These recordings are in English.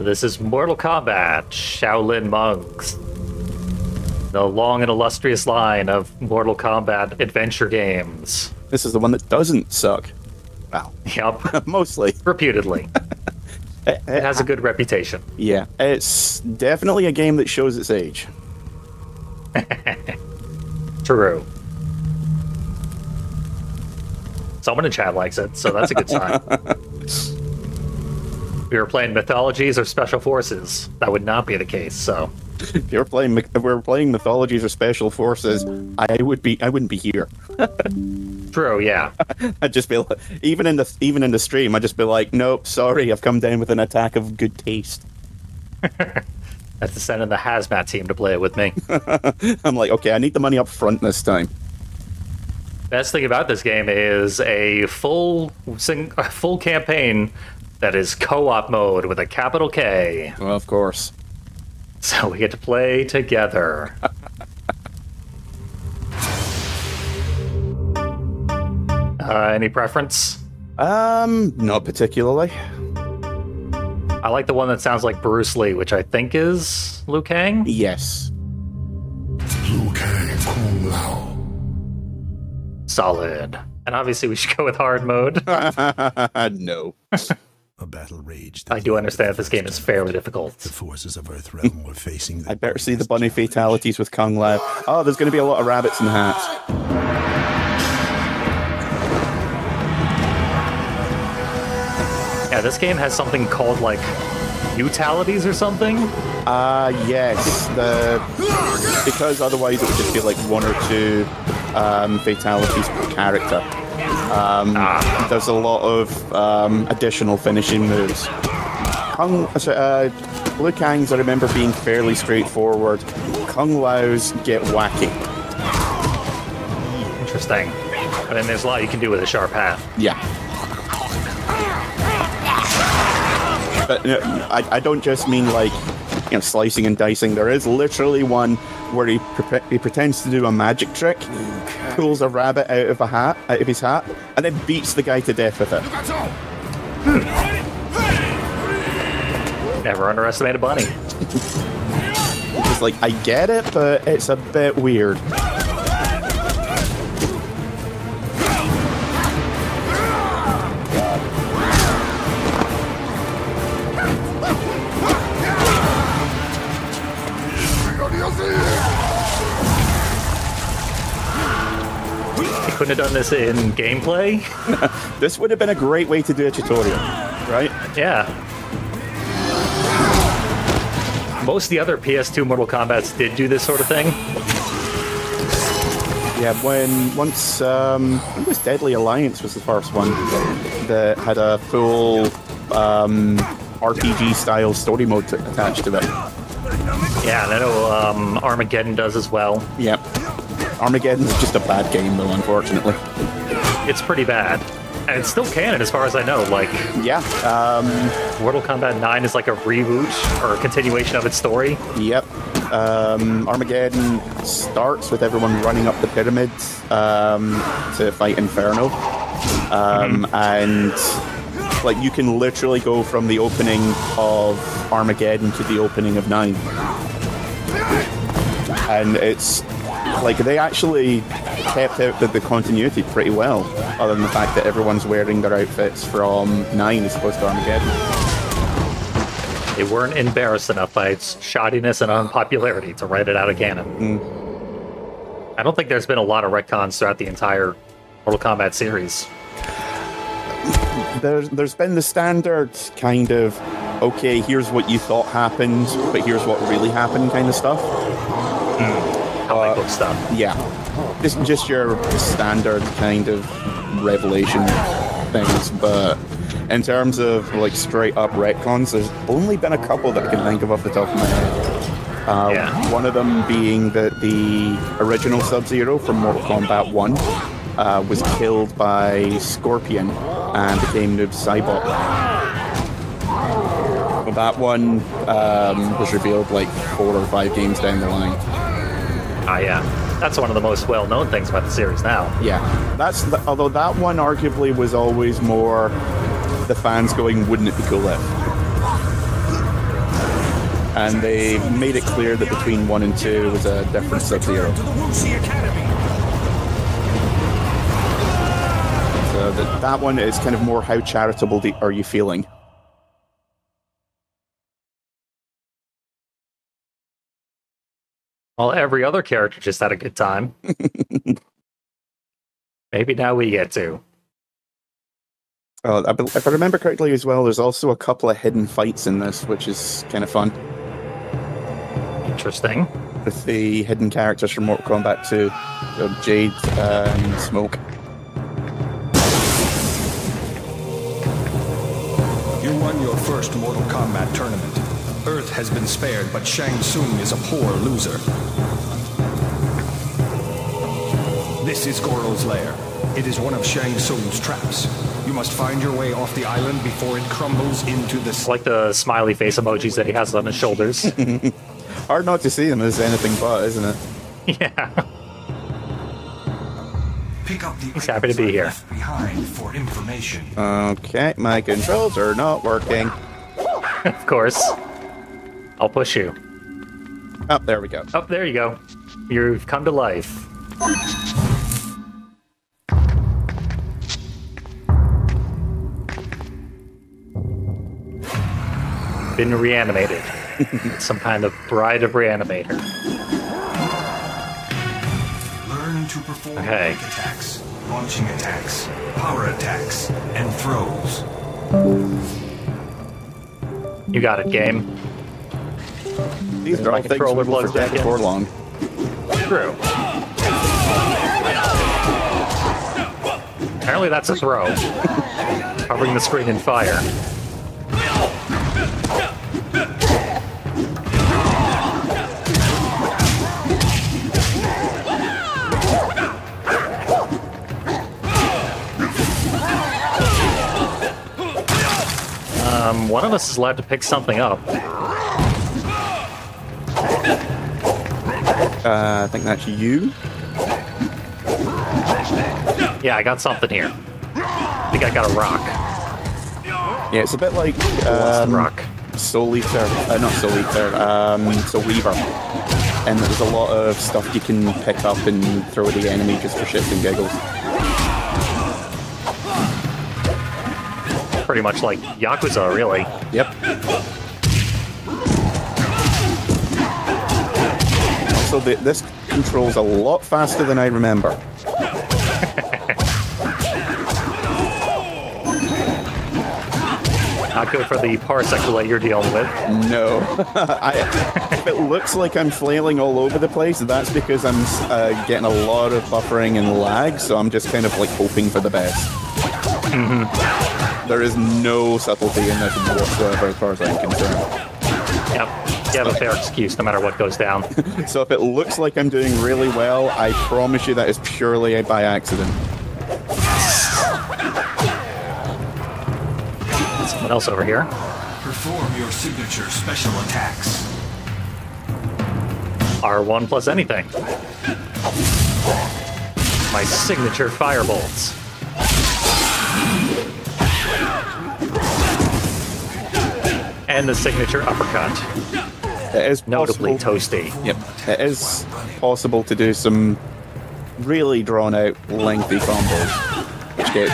This is Mortal Kombat, Shaolin Monks. The long and illustrious line of Mortal Kombat adventure games. This is the one that doesn't suck. Wow. Yep. Mostly. Reputedly. It has a good reputation. Yeah. It's definitely a game that shows its age. True. Someone in chat likes it, so that's a good sign. If we were playing Mythologies or Special Forces, that would not be the case, so... If we were playing Mythologies or Special Forces, I wouldn't be here. True, yeah. I'd just be like, even in the stream, I'd just be like, nope, sorry, I've come down with an attack of good taste. That's to send in the hazmat team to play it with me. I'm like, okay, I need the money up front this time. Best thing about this game is a full campaign that is co-op mode with a capital K. Well, of course. So we get to play together. Any preference? Not particularly. I like the one that sounds like Bruce Lee, which I think is Liu Kang? Yes. Liu Kang Kung Lao. Solid. And obviously we should go with hard mode. No. A battle raged. I do understand this game is fairly difficult. The forces of Earthrealm were facing. I better see the bunny fatalities with Kang Lao. Oh, there's going to be a lot of rabbits in hats. Yeah, this game has something called, like, mutalities or something? Yes. Because otherwise it would just be like one or two fatalities per character. There's a lot of additional finishing moves. Liu Kang's, I remember, being fairly straightforward. Kung Lao's get wacky. Interesting. I mean, there's a lot you can do with a sharp hat. Yeah. But I don't just mean like, slicing and dicing. There is literally one where he pretends to do a magic trick, pulls a rabbit out of his hat, and then beats the guy to death with it. Never underestimate a bunny. It's like, I get it, but it's a bit weird. Couldn't have done this in gameplay. This would have been a great way to do a tutorial, right? Yeah. Most of the other PS2 Mortal Kombats did do this sort of thing. Yeah, once I think it was Deadly Alliance was the first one that had a full RPG style story mode attached to it. Yeah, and I know Armageddon does as well. Yep. Armageddon's just a bad game, though, unfortunately. It's pretty bad. And it's still canon, as far as I know. Like, yeah. Mortal Kombat 9 is like a reboot or a continuation of its story. Yep. Armageddon starts with everyone running up the pyramid to fight Inferno. And like, you can literally go from the opening of Armageddon to the opening of 9. And it's like, they actually kept out the continuity pretty well, other than the fact that everyone's wearing their outfits from 9 as opposed to Armageddon. They weren't embarrassed enough by its shoddiness and unpopularity to write it out of canon. I don't think there's been a lot of retcons throughout the entire Mortal Kombat series. There's been the standard kind of, okay, here's what you thought happened, but here's what really happened kind of stuff. Comic book stuff. Yeah. Just your standard kind of revelation things, but in terms of like straight up retcons, there's only been a couple that I can think of off the top of my head. One of them being that the original Sub-Zero from Mortal Kombat 1 was killed by Scorpion and became Noob Saibot. Well, that one was revealed like 4 or 5 games down the line. Yeah. That's one of the most well-known things about the series now. Yeah. Although that one arguably was always more the fans going, wouldn't it be cool if? And they made it clear that between 1 and 2 was a different Sub-Zero. So that one is kind of more how charitable are you feeling? Well, every other character just had a good time. Maybe now we get to. Oh, if I remember correctly as well, there's also a couple of hidden fights in this, which is kind of fun. Interesting. With the hidden characters from Mortal Kombat 2, so Jade and Smoke. You won your first Mortal Kombat tournament. Earth has been spared, but Shang Tsung is a poor loser. This is Goro's lair. It is one of Shang Tsung's traps. You must find your way off the island before it crumbles into the... It's like the smiley face emojis that he has on his shoulders. Hard not to see him as anything but, isn't it? Yeah. Pick up the He's happy to be here. left behind for information. Okay, my controls are not working. Of course. I'll push you. Oh, there we go. Oh, there you go. You've come to life. Been reanimated. Some kind of bride of reanimator. Learn to perform Okay. quick attacks, launching attacks, power attacks, and throws. You got it, game. These are My all things controller we will plugs forget back in. before long. True. Apparently that's a throw. Covering the screen in fire. One of us is allowed to pick something up. I think that's you. Yeah, I got something here. I think I got a rock. Yeah, it's a bit like What's the rock? Soul Eater. Not Soul Eater. Soul Weaver. And there's a lot of stuff you can pick up and throw at the enemy just for shits and giggles. Pretty much like Yakuza, really. Yep. Also, this controls a lot faster than I remember. Not good for the parsec delay you're dealing with. No. If it looks like I'm flailing all over the place, that's because I'm getting a lot of buffering and lag, so I'm just kind of like hoping for the best. There is no subtlety in this whatsoever as far as I'm concerned. Yep. You have a fair excuse no matter what goes down. So if it looks like I'm doing really well, I promise you that is purely by accident. Someone else over here. Perform your signature special attacks. R1 plus anything. My signature firebolts. And the signature uppercut. It is Notably possible, toasty. Yep. It is possible to do some really drawn out, lengthy combos, which get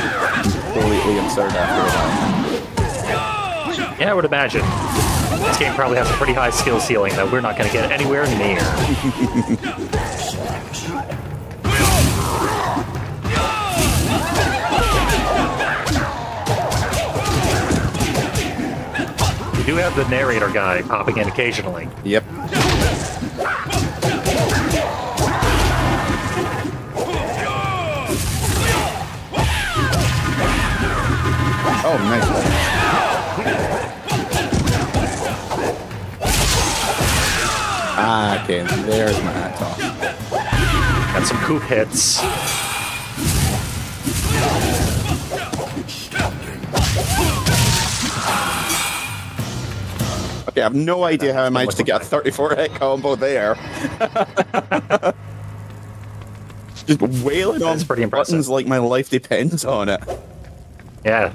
completely absurd after a while. Yeah, I would imagine. This game probably has a pretty high skill ceiling that we're not going to get anywhere near. We do have the narrator guy popping in occasionally. Yep. Oh, nice. Ah, okay, there's my hat toss. Got some coup hits. Okay, I have no idea how I managed to get a 34-hit combo there. Just wailing on That's pretty impressive. buttons like my life depends on it. Yeah.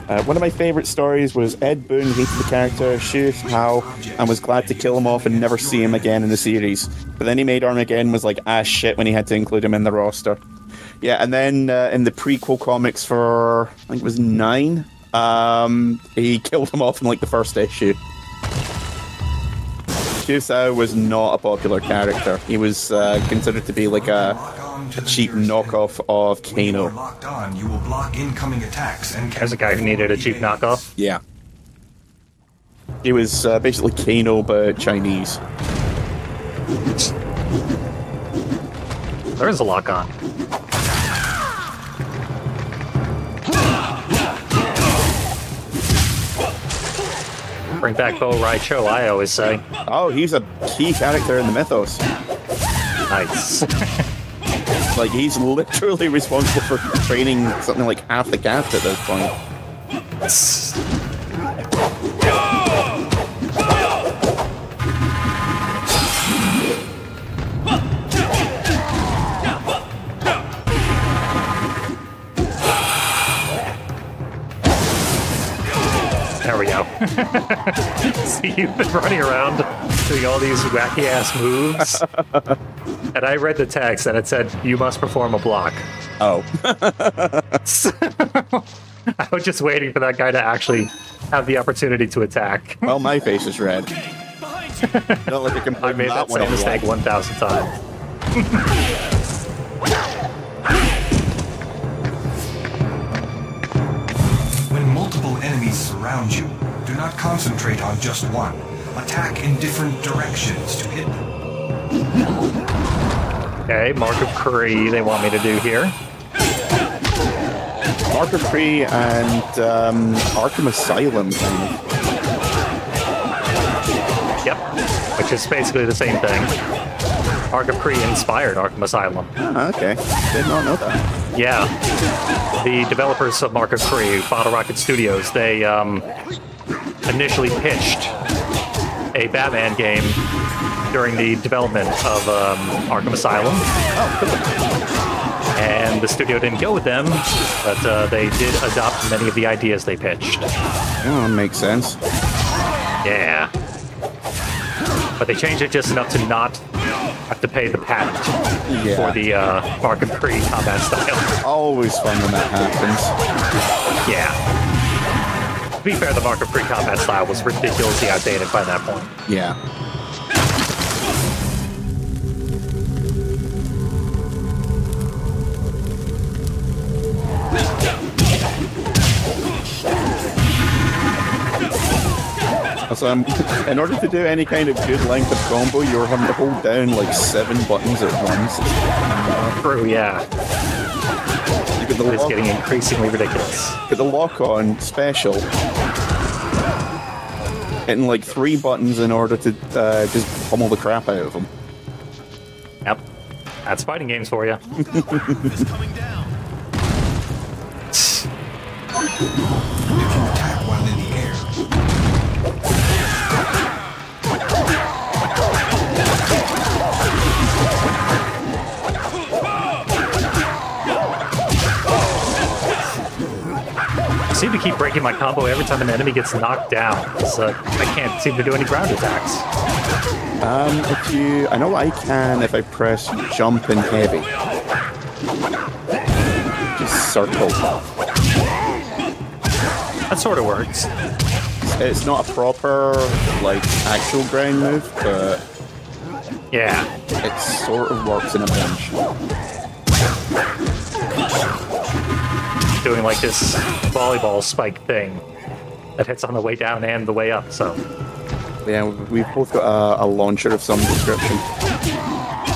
One of my favourite stories was Ed Boon hated the character Xu Hao and was glad to kill him off and never see him again in the series. But then he made Armageddon was like ass shit when he had to include him in the roster. Yeah, and then in the prequel comics for, I think it was 9, he killed him off in like the first issue. Xu Hao was not a popular character. He was considered to be like a cheap knockoff of Kano. Locked on, you will block incoming attacks and There's a guy who needed a cheap knockoff. Yeah. He was basically Kano, but Chinese. There is a lock on. Bring back Bo Rai Cho, I always say. Oh, he's a key character in the mythos. Nice. Like, he's literally responsible for training something like half the cast at this point. There we go. See, you've been running around doing all these wacky-ass moves. And I read the text and it said, you must perform a block. Oh. I was just waiting for that guy to actually have the opportunity to attack. Well, my face is red. Don't let you complain. I made that same mistake 1,000 times. When multiple enemies surround you, do not concentrate on just one. Attack in different directions to hit them. Okay, Mark of Curry they want me to do here. Mark of Kree and Arkham Asylum, kind of. Yep, which is basically the same thing. Mark of Curry inspired Arkham Asylum. Ah, okay. Did not know that. Yeah. The developers of Mark of Curry, Bottle Rocket Studios, they initially pitched a Batman game during the development of Arkham Asylum. Oh, cool. And the studio didn't go with them, but they did adopt many of the ideas they pitched. Oh, makes sense. Yeah. But they changed it just enough to not have to pay the patent for the Mark of Curry combat style. Always fun when that happens. Yeah. To be fair, the Mark of Curry combat style was ridiculously outdated by that point. Yeah. So in order to do any kind of good length of combo, you're having to hold down like 7 buttons at once. True, yeah. You get the It's getting increasingly ridiculous. Get the lock on special. Hitting like 3 buttons in order to just pummel the crap out of them. Yep. That's fighting games for you. It's coming down. You can attack while in the air. I seem to keep breaking my combo every time an enemy gets knocked down. So I can't seem to do any ground attacks. I know I can if I press jump and heavy. Just circle. That sort of works. It's not a proper, like, actual ground move, but Yeah. it sort of works in a pinch. Doing like this volleyball spike thing that hits on the way down and the way up, so. Yeah, we've both got a launcher of some description.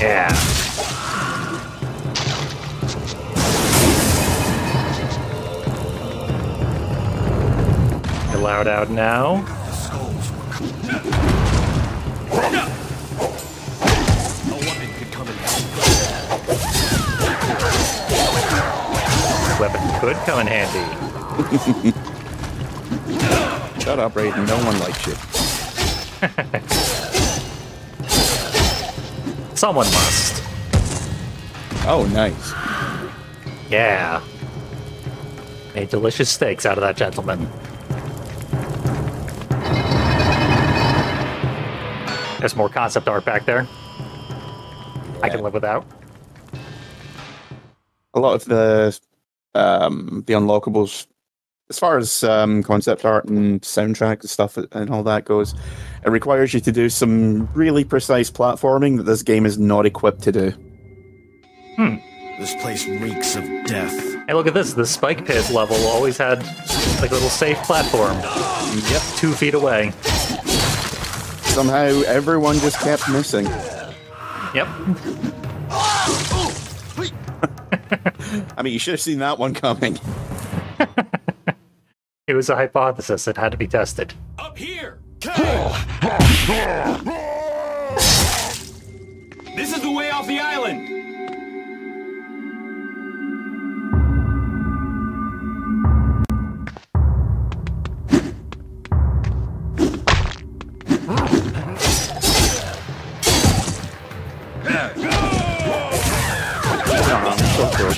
Yeah. You're loud out now. Weapon could come in handy. Shut up, Raiden. No one likes you. Someone must. Oh, nice. Yeah. Made delicious steaks out of that gentleman. There's more concept art back there. I can live without. A lot of the unlockables, as far as concept art and soundtrack and stuff and all that goes, it requires you to do some really precise platforming that this game is not equipped to do. This place reeks of death. Hey, look at this. The spike pit level always had like a little safe platform. Yep, 2 feet away. Somehow everyone just kept missing. Yep. I mean, you should have seen that one coming. It was a hypothesis that had to be tested. Up here! This is the way off the island! So good.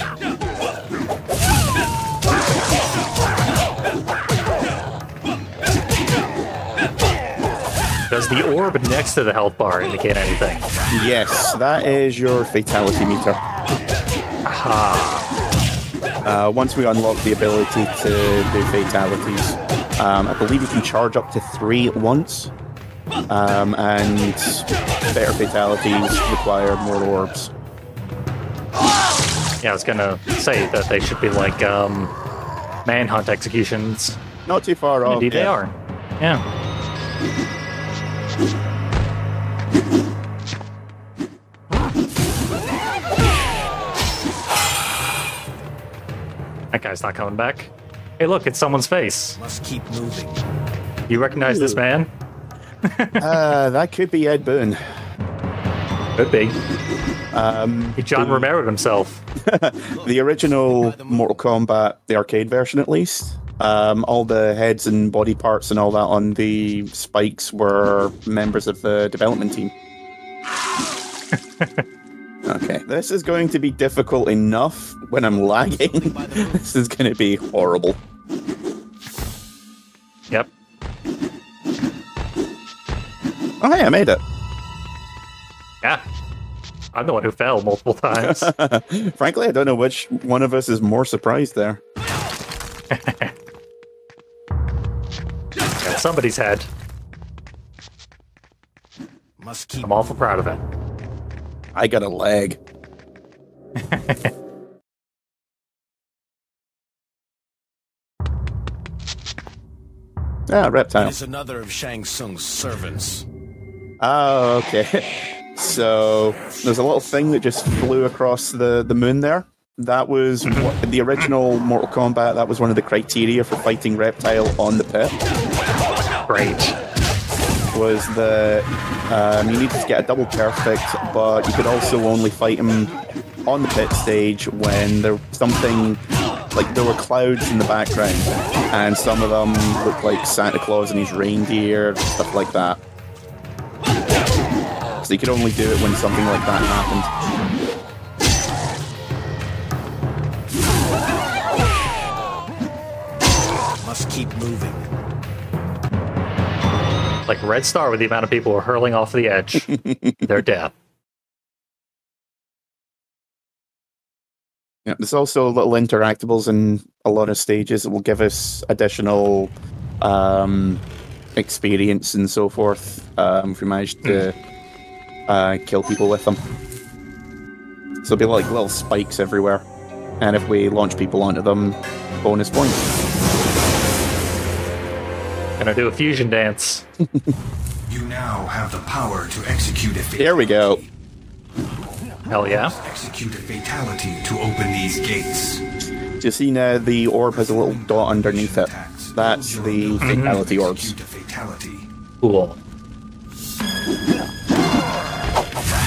Does the orb next to the health bar indicate anything? Yes, that is your fatality meter. Aha. Once we unlock the ability to do fatalities, I believe you can charge up to 3 at once. And better fatalities require more orbs. Yeah, I was gonna say that they should be like manhunt executions. Not too far off. Indeed, they are. Yeah. That guy's not coming back. Hey, look, it's someone's face. Must keep moving. You recognize this man? That could be Ed Boon. Could be. He John Romero'd himself. The original Mortal Kombat, the arcade version at least, all the heads and body parts and all that on the spikes were members of the development team. Okay, this is going to be difficult enough when I'm lagging. This is going to be horrible. Yep. Oh, hey, I made it. Yeah. I'm the one who fell multiple times. Frankly, I don't know which one of us is more surprised there. Got somebody's head. Must keep. I'm awful proud of it. I got a leg. Reptile. It's another of Shang Tsung's servants. Oh, okay. So there's a little thing that just flew across the moon there. That was the original Mortal Kombat. That was one of the criteria for fighting Reptile on the pit. Great. Was the you needed to get a double perfect, but you could also only fight him on the pit stage when there was something like there were clouds in the background, and some of them looked like Santa Claus and his reindeer, stuff like that. So you could only do it when something like that happened. Must keep moving. Like Red Star with the amount of people who are hurling off the edge. Their death. Yeah, there's also little interactables in a lot of stages that will give us additional experience and so forth if we manage to kill people with them. So there'll be like little spikes everywhere, and if we launch people onto them, bonus points. Gonna do a fusion dance. You now have the power to execute a fatality. There we go. Hell yeah. Execute a fatality to open these gates. Do you see now the orb has a little dot underneath it? That's the fatality orbs. Execute a fatality. Cool.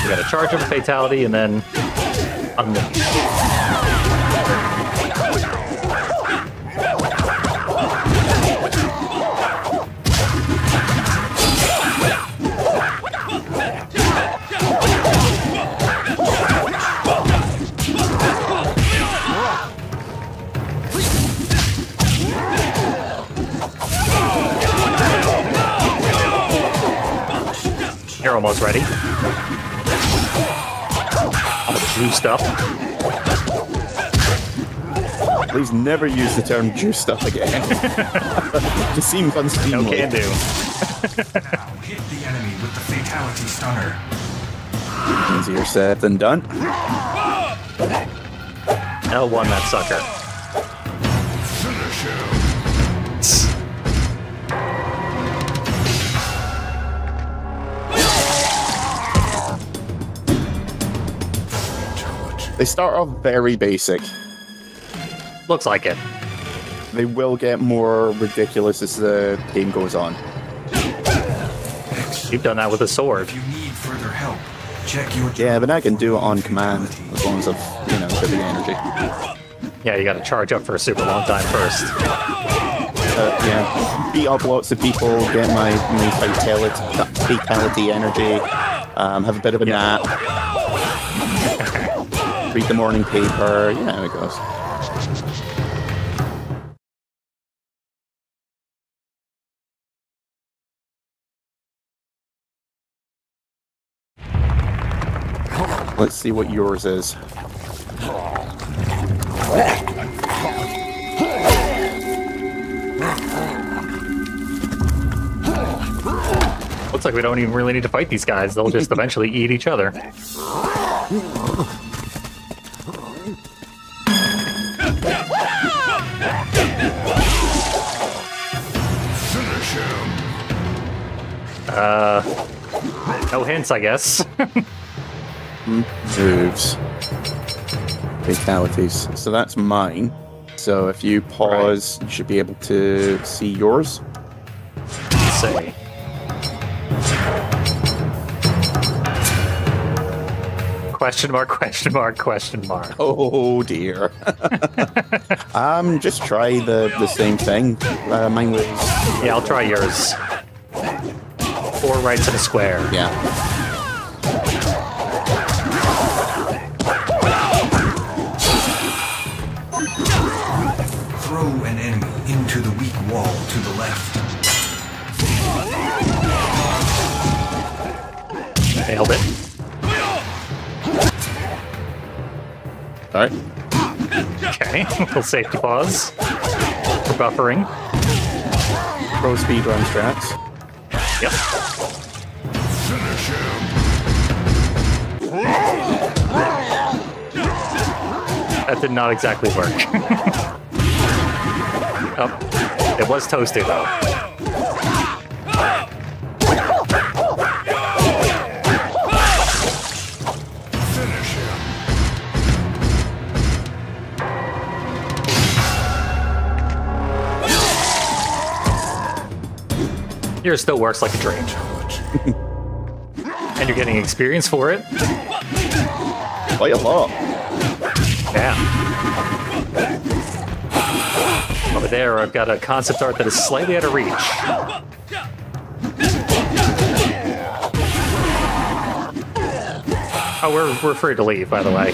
We gotta charge up a fatality and then unleash. almost ready. All juiced up. Please never use the term juiced up again. It just seems unseemly. No can do. Now hit the enemy with the fatality stunner. Easier said than done. L1 that sucker. They start off very basic. Looks like it. They will get more ridiculous as the game goes on. You've done that with a sword. If you need further help, check your... Yeah, but I can do it on command as long as I've, you know, got the energy. Yeah, you gotta charge up for a super long time first. Yeah, beat up lots of people, get my fatality energy, have a bit of a nap, read the morning paper, you know how it goes. Let's see what yours is. Looks like we don't even really need to fight these guys. They'll just eventually eat each other. No hints, I guess. Moves. Fatalities. So that's mine. So if you pause, you should be able to see yours. Let's see. Question mark, question mark, question mark. Oh dear. Just try the same thing. Mine was... Yeah, I'll try yours. 4 rights and a square. Yeah. Throw an enemy into the weak wall to the left. Nailed it. Alright. Okay, little safety pause. For buffering. Pro speedrun strats. Yep. That did not exactly work. Oh, it was toasty though. Yours still works like a dream. And you're getting experience for it. Quite a lot. Yeah. Over there, I've got a concept art that is slightly out of reach. Oh, we're free to leave, by the way.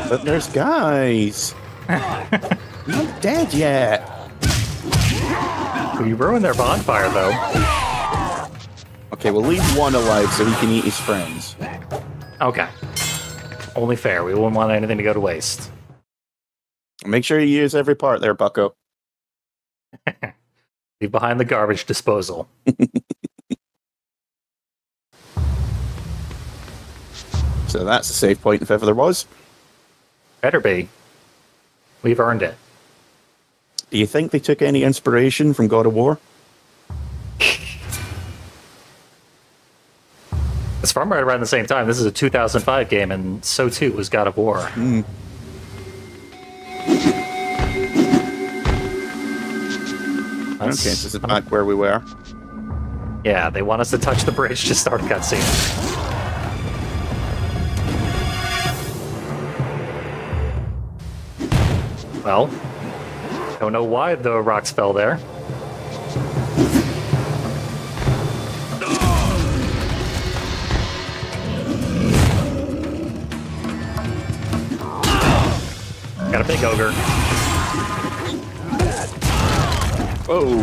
But there's guys. Not dead yet. We ruined their bonfire, though. Okay, we'll leave one alive so he can eat his friends. Okay. Only fair. We wouldn't want anything to go to waste. Make sure you use every part there, bucko. Leave behind the garbage disposal. So that's a save point if ever there was. Better be. We've earned it. Do you think they took any inspiration from God of War? It's from right around the same time. This is a 2005 game, and so too was God of War. Mm. Okay, this is back where we were. Yeah, they want us to touch the bridge to start a cutscene. Well, don't know why the rocks fell there. Got a big ogre. Oh,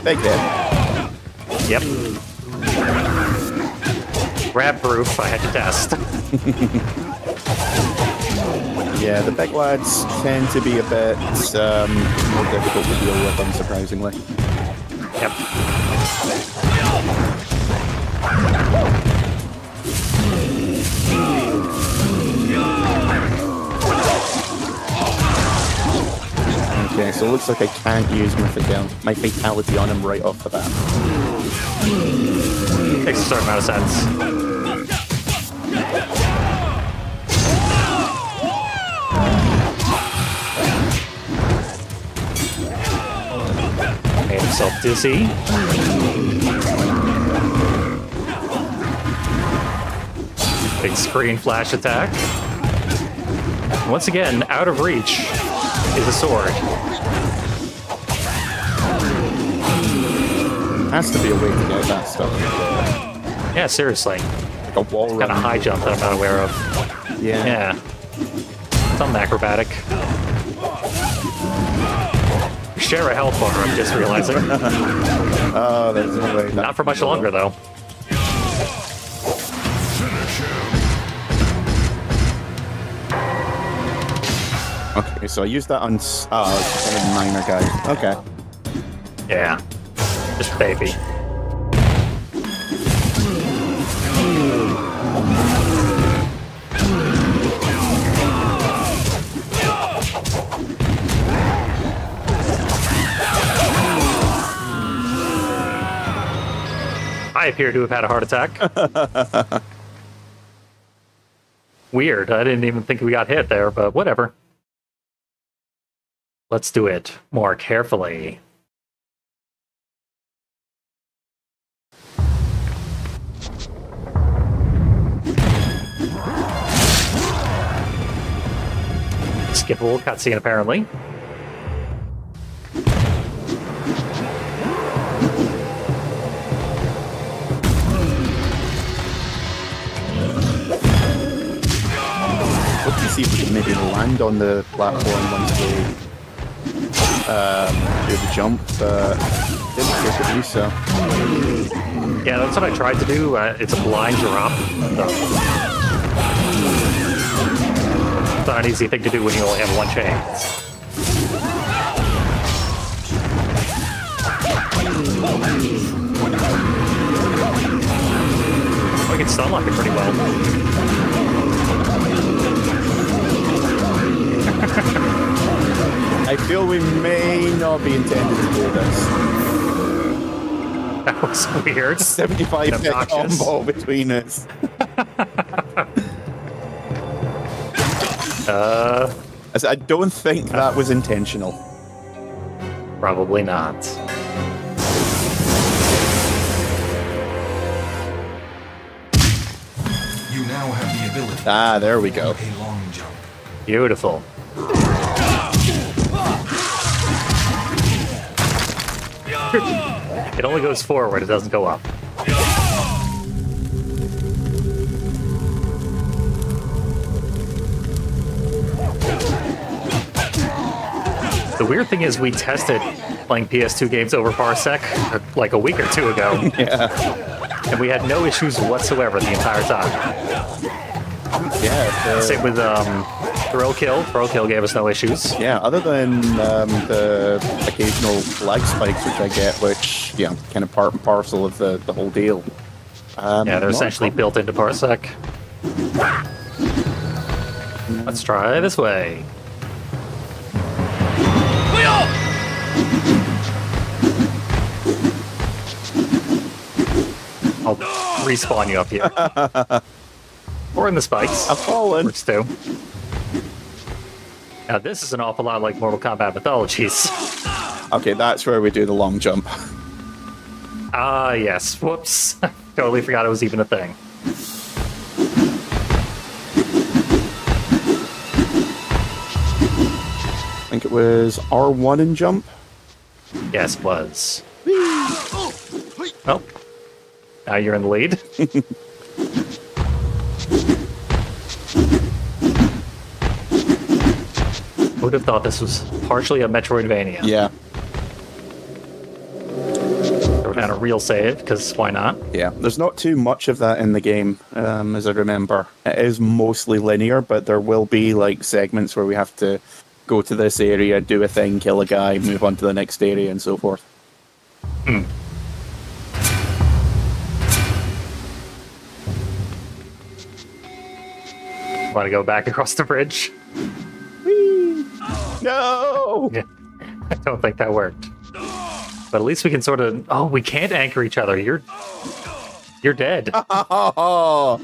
big hit. Yep. grab proof. I had to test. Yeah, the big lads tend to be a bit more difficult to deal with, unsurprisingly. Yep. Okay, so it looks like I can't use my fatality on him right off the bat. Makes a certain amount of sense. Made himself dizzy. Big screen flash attack. Once again, out of reach is a sword. Has to be a way to get that stuff. Yeah, seriously. Like a wall run. Kind of high jump that I'm not aware of. Yeah. Yeah. Something acrobatic. Share a health bar, I'm just realizing. Oh, there's no way. Not for much longer, though. Okay, so I used that on... Oh, it's kind of minor guy. Okay. Yeah. Just baby. I appear to have had a heart attack. Weird. I didn't even think we got hit there, but whatever. Let's do it more carefully. Skippable cutscene, apparently. Let's see if we can maybe land on the platform once we do the jump, but didn't appear to do so. Yeah, that's what I tried to do. It's a blind drop. So. It's not an easy thing to do when you only have one chance. I can stun lock it pretty well. I feel we may not be intended to do this. That was weird. 75 hit combo between us. I don't think that was intentional. Probably not. You now have the ability. Ah, there we go. A long jump. Beautiful. It only goes forward, it doesn't go up. The weird thing is we tested playing PS2 games over Parsec like a week or two ago. Yeah. And we had no issues whatsoever the entire time. Yeah. Same with Thrill Kill. Thrill Kill gave us no issues. Yeah, other than the occasional lag spikes which I get, which, yeah, kind of part and parcel of the whole deal. Yeah, they're essentially built into Parsec. Let's try this way. I'll respawn you up here. Or in the spikes. I've fallen. Works too. Now this is an awful lot like Mortal Kombat Mythologies. Okay, that's where we do the long jump. Ah, yes. Whoops. Totally forgot it was even a thing. I think it was R1 and jump. Yes, it was. Oh. Now you're in the lead. Who would have thought this was partially a Metroidvania? Yeah. There and a real save, because why not? Yeah, there's not too much of that in the game, as I remember. It is mostly linear, but there will be like segments where we have to go to this area, do a thing, kill a guy, move on to the next area, and so forth. Hmm. Want to go back across the bridge? Whee! No! Yeah, I don't think that worked. But at least we can sort of... Oh, we can't anchor each other. You're dead. Oh,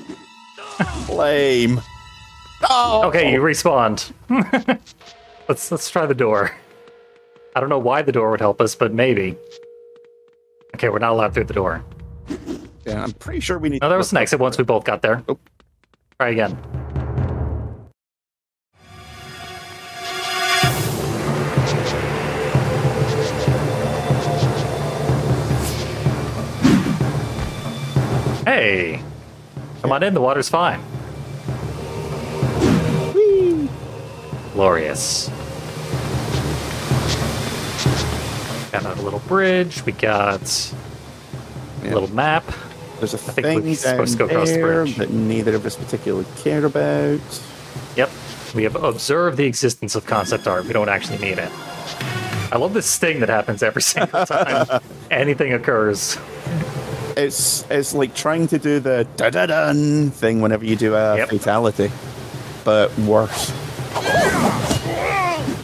lame. Oh. Okay, you respawned. Let's try the door. I don't know why the door would help us, but maybe. Okay, we're not allowed through the door. Yeah, I'm pretty sure we need... No, there was an exit once we both got there. Oh. Try again. Hey! Come on in, the water's fine. Whee! Glorious. Got a little bridge, we got a little map. There's a think thing we're down supposed to go across the there bridge. that neither of us particularly care about. Yep, we have observed the existence of concept art. We don't actually need it. I love this sting that happens every single time anything occurs. It's like trying to do the da-da-dun thing whenever you do a fatality, but worse.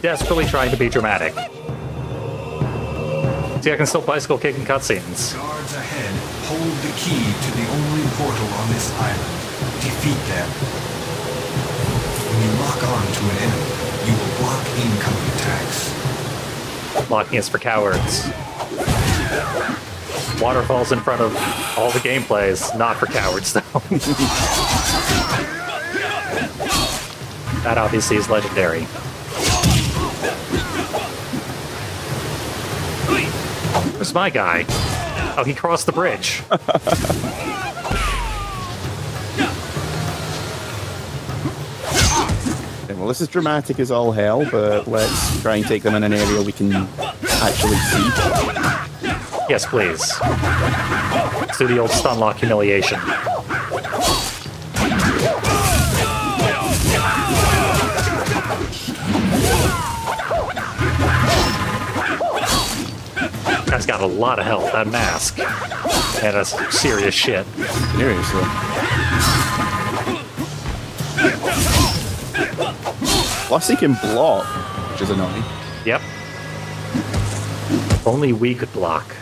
Desperately trying to be dramatic. See, I can still bicycle kick in cutscenes. Guards ahead hold the key to the only portal on this island. Defeat them. When you lock on to an enemy, you will block incoming attacks. Blocking is for cowards. Waterfalls in front of all the gameplays, not for cowards, though. That obviously is legendary. Where's my guy? Oh, he crossed the bridge. Okay, well, this is dramatic as all hell, but let's try and take them in an area we can actually see. Yes, please. Let's do the old stun lock humiliation. That's got a lot of health, that mask. And that's serious shit. Seriously. Plus he can block, which is annoying. Yep. If only we could block.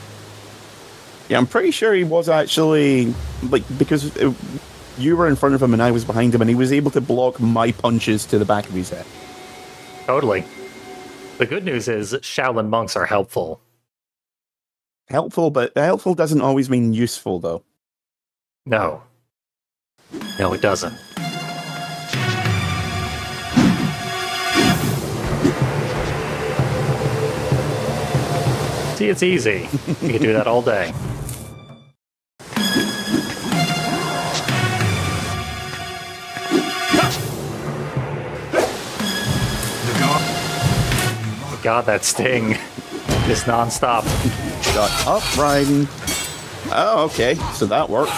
Yeah, I'm pretty sure he was actually, like, because you were in front of him and I was behind him, and he was able to block my punches to the back of his head. Totally. The good news is Shaolin monks are helpful. Helpful, but helpful doesn't always mean useful, though. No. No, it doesn't. See, it's easy. You can do that all day. God, that sting is non-stop. Shut up, Raiden. Oh, okay, so that worked.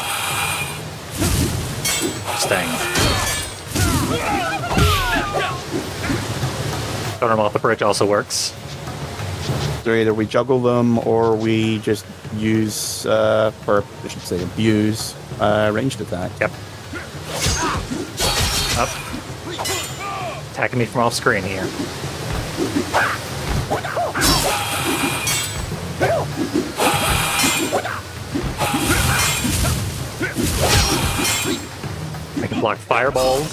Sting. Throwing them off the bridge also works. So either we juggle them or we just use, or I should say abuse, ranged attack. Yep. Up. Attacking me from off screen here. I can block fireballs.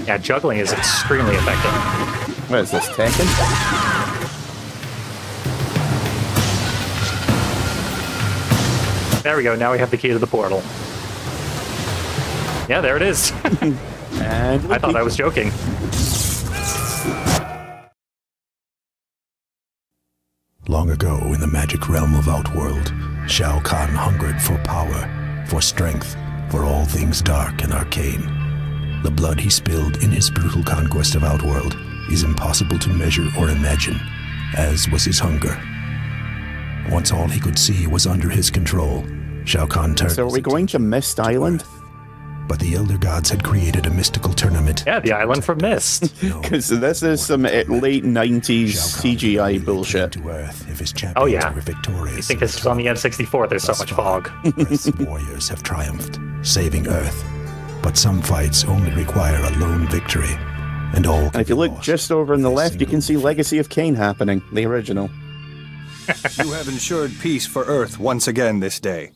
Yeah, juggling is extremely effective. What is this, Tekken? There we go, now we have the key to the portal. Yeah, there it is. And I thought I was joking. Long ago, in the magic realm of Outworld, Shao Kahn hungered for power, for strength, for all things dark and arcane. The blood he spilled in his brutal conquest of Outworld is impossible to measure or imagine, as was his hunger. Once all he could see was under his control, Shao Kahn turned. So are we going to Mist Island? But the Elder Gods had created a mystical tournament. Yeah, the island from Mist. Because this is some late 90s CGI bullshit. To Earth if his Oh yeah. champions were victorious. You think this is on the N64? There's so much fog. Earth's warriors have triumphed, saving Earth. But some fights only require a lone victory, and all. And if you look just over on the left, you can see Legacy of Kain happening, the original. You have ensured peace for Earth once again this day.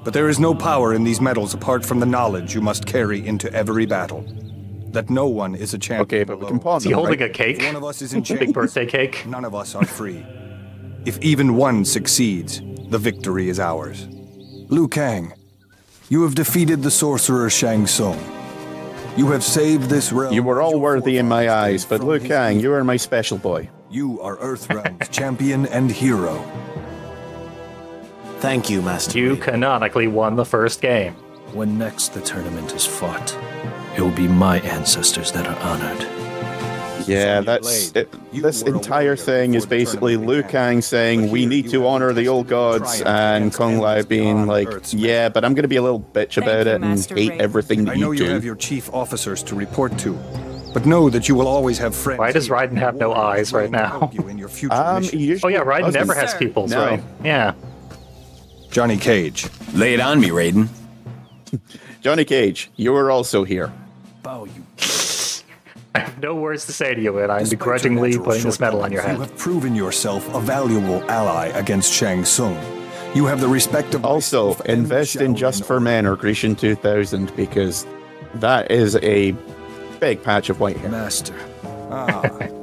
But there is no power in these medals apart from the knowledge you must carry into every battle. That no one is a champion. Okay, but we can pause. Is he holding a cake? If one of us is in chains, Big birthday cake? none of us are free. If even one succeeds, the victory is ours. Liu Kang, you have defeated the sorcerer Shang Tsung. You have saved this realm. You were all worthy in my eyes, but Liu Kang, you are my special boy. You are Earthrealm's champion and hero. Thank you, Master. You canonically won the first game. When next the tournament is fought, it will be my ancestors that are honored. Yeah, that's it. This entire thing is basically Liu Kang saying we need to honor the old gods, and Kung Lao being like, yeah, but I'm going to be a little bitch about it and hate everything that I know you you have do. your chief officers to report to, but know that you will always have friends. Why does Raiden have no eyes right now? Oh yeah, Raiden never has pupils, No. right? Yeah. Johnny Cage. Lay it on me, Raiden. Johnny Cage, you are also here. Bow you. I have no words to say to you, and I'm Despite your begrudgingly natural putting this medal on your shortcomings, head. You have proven yourself a valuable ally against Shang Tsung. You have the respect of Also, myself and invest in Shaolin Just for Men or Grecian 2000 because that is a big patch of white hair. Master.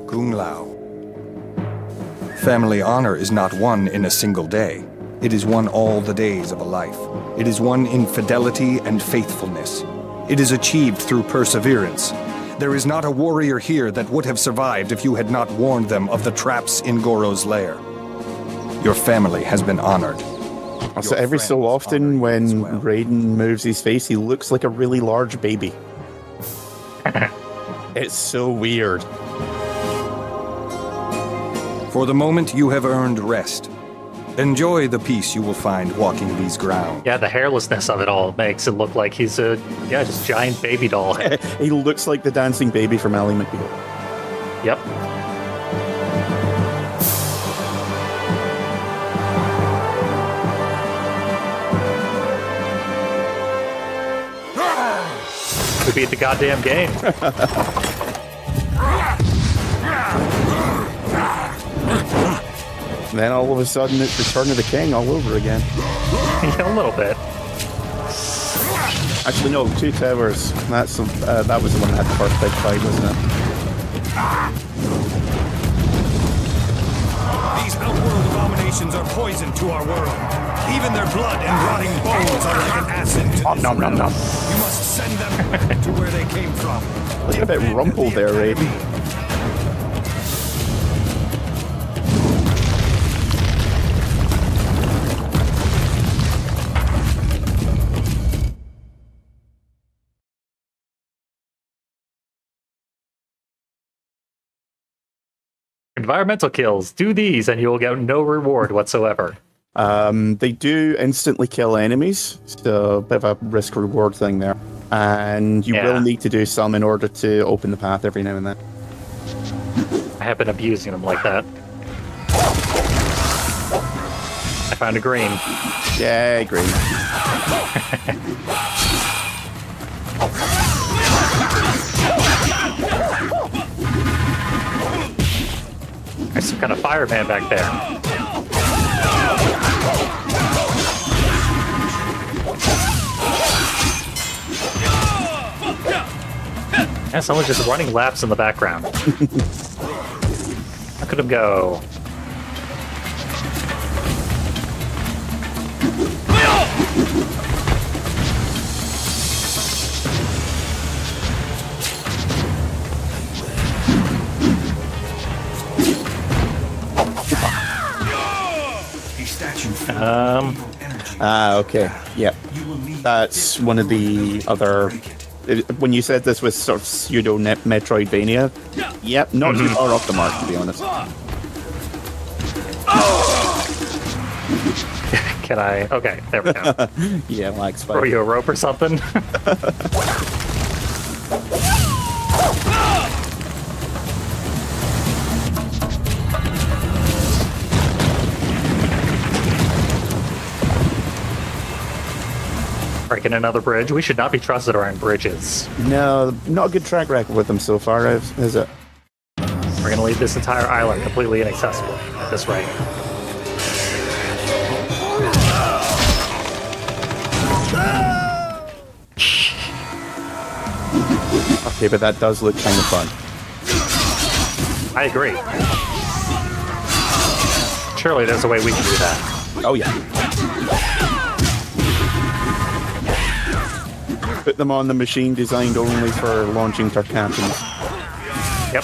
Kung Lao. Family honor is not won in a single day. It is won all the days of a life. It is won in fidelity and faithfulness. It is achieved through perseverance. There is not a warrior here that would have survived if you had not warned them of the traps in Goro's lair. Your family has been honored. Also, every so often when Raiden moves his face, he looks like a really large baby. It's so weird. For the moment, you have earned rest. Enjoy the peace you will find walking these grounds. Yeah, the hairlessness of it all makes it look like he's a, just giant baby doll. He looks like the dancing baby from Ally McBeal. Yep. We beat the goddamn game. And then all of a sudden, it's Return of the King all over again. Yeah, a little bit. Actually, no, Two Towers. That's that was the one that had the first big fight, wasn't it? These outworld abominations are poison to our world. Even their blood and rotting bones are like an acid to this nom, nom, nom. You must send them back to where they came from. Looking a bit rumpled there, Raiden. Environmental kills. Do these and you will get no reward whatsoever. They do instantly kill enemies, so a bit of a risk-reward thing there. And you will need to do some in order to open the path every now and then. I have been abusing them like that. I found a green. Yay, green. There's some kind of fireman back there. Yeah, someone's just running laps in the background. How could him go? Okay. Yep. That's one of the other When you said this was sort of pseudo Metroidvania, yep, not too far off the mark, to be honest. Can I? Okay, there we go. Yeah, like Spike. Throw you a rope or something? Breaking another bridge. We should not be trusted around bridges. No, not a good track record with them so far, is it? We're going to leave this entire island completely inaccessible at this rate. Okay, but that does look kind of fun. I agree. Surely there's a way we can do that. Oh, yeah. Put them on the machine designed only for launching Tarkatans. Yep.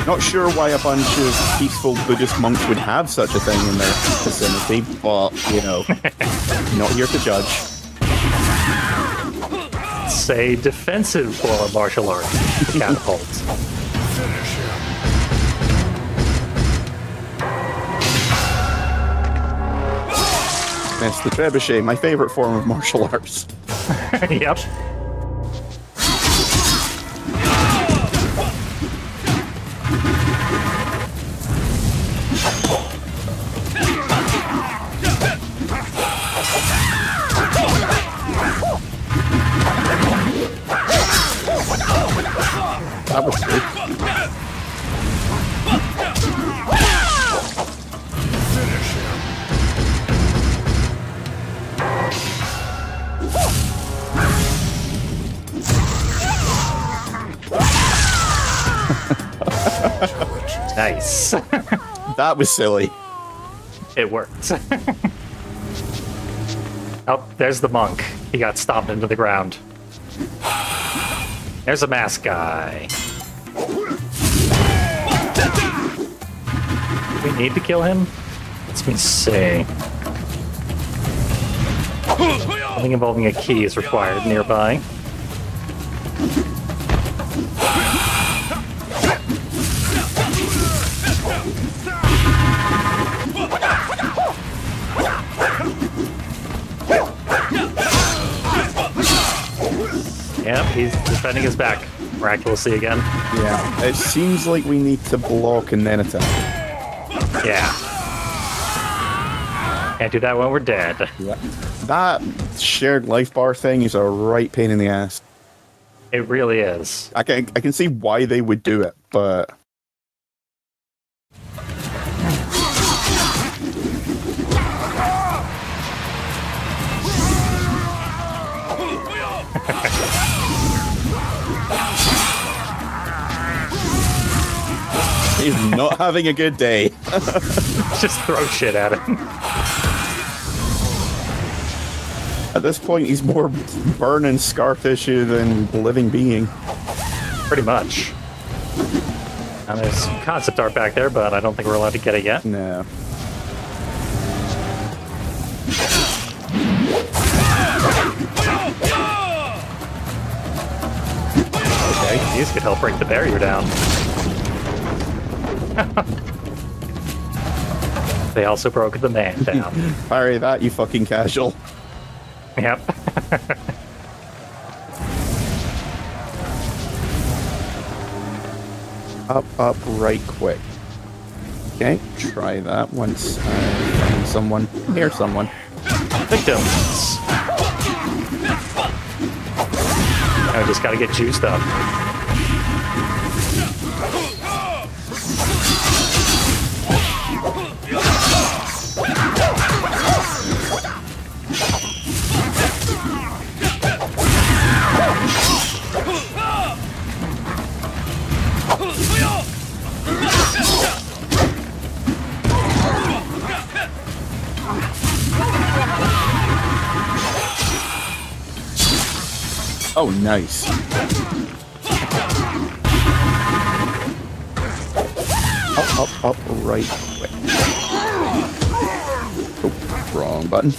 Not sure why a bunch of peaceful Buddhist monks would have such a thing in their vicinity, but, you know, not here to judge. It's a defensive form of martial art. Catapult. That's the trebuchet, my favorite form of martial arts. Yep. That was good. Nice. That was silly. It worked. Oh, there's the monk. He got stomped into the ground. There's a mask guy. We need to kill him? Let me see. Something involving a key is required nearby. Yep, he's defending his back miraculously again. Yeah, it seems like we need to block and then attack. Yeah. Can't do that when we're dead. Yeah. That shared life bar thing is a right pain in the ass. It really is. I can see why they would do it, but... He's not having a good day. Just throw shit at him. At this point, he's more burning scar tissue than living being. Pretty much. And there's some concept art back there, but I don't think we're allowed to get it yet. No. Okay, these could help break the barrier down. They also broke the man down. Parry that, you fucking casual. Yep. Up, right, quick. Okay, try that once I find someone. Here's someone. Victims. I just gotta get juiced up. Oh, nice. Up, right, quick. Oh, wrong button.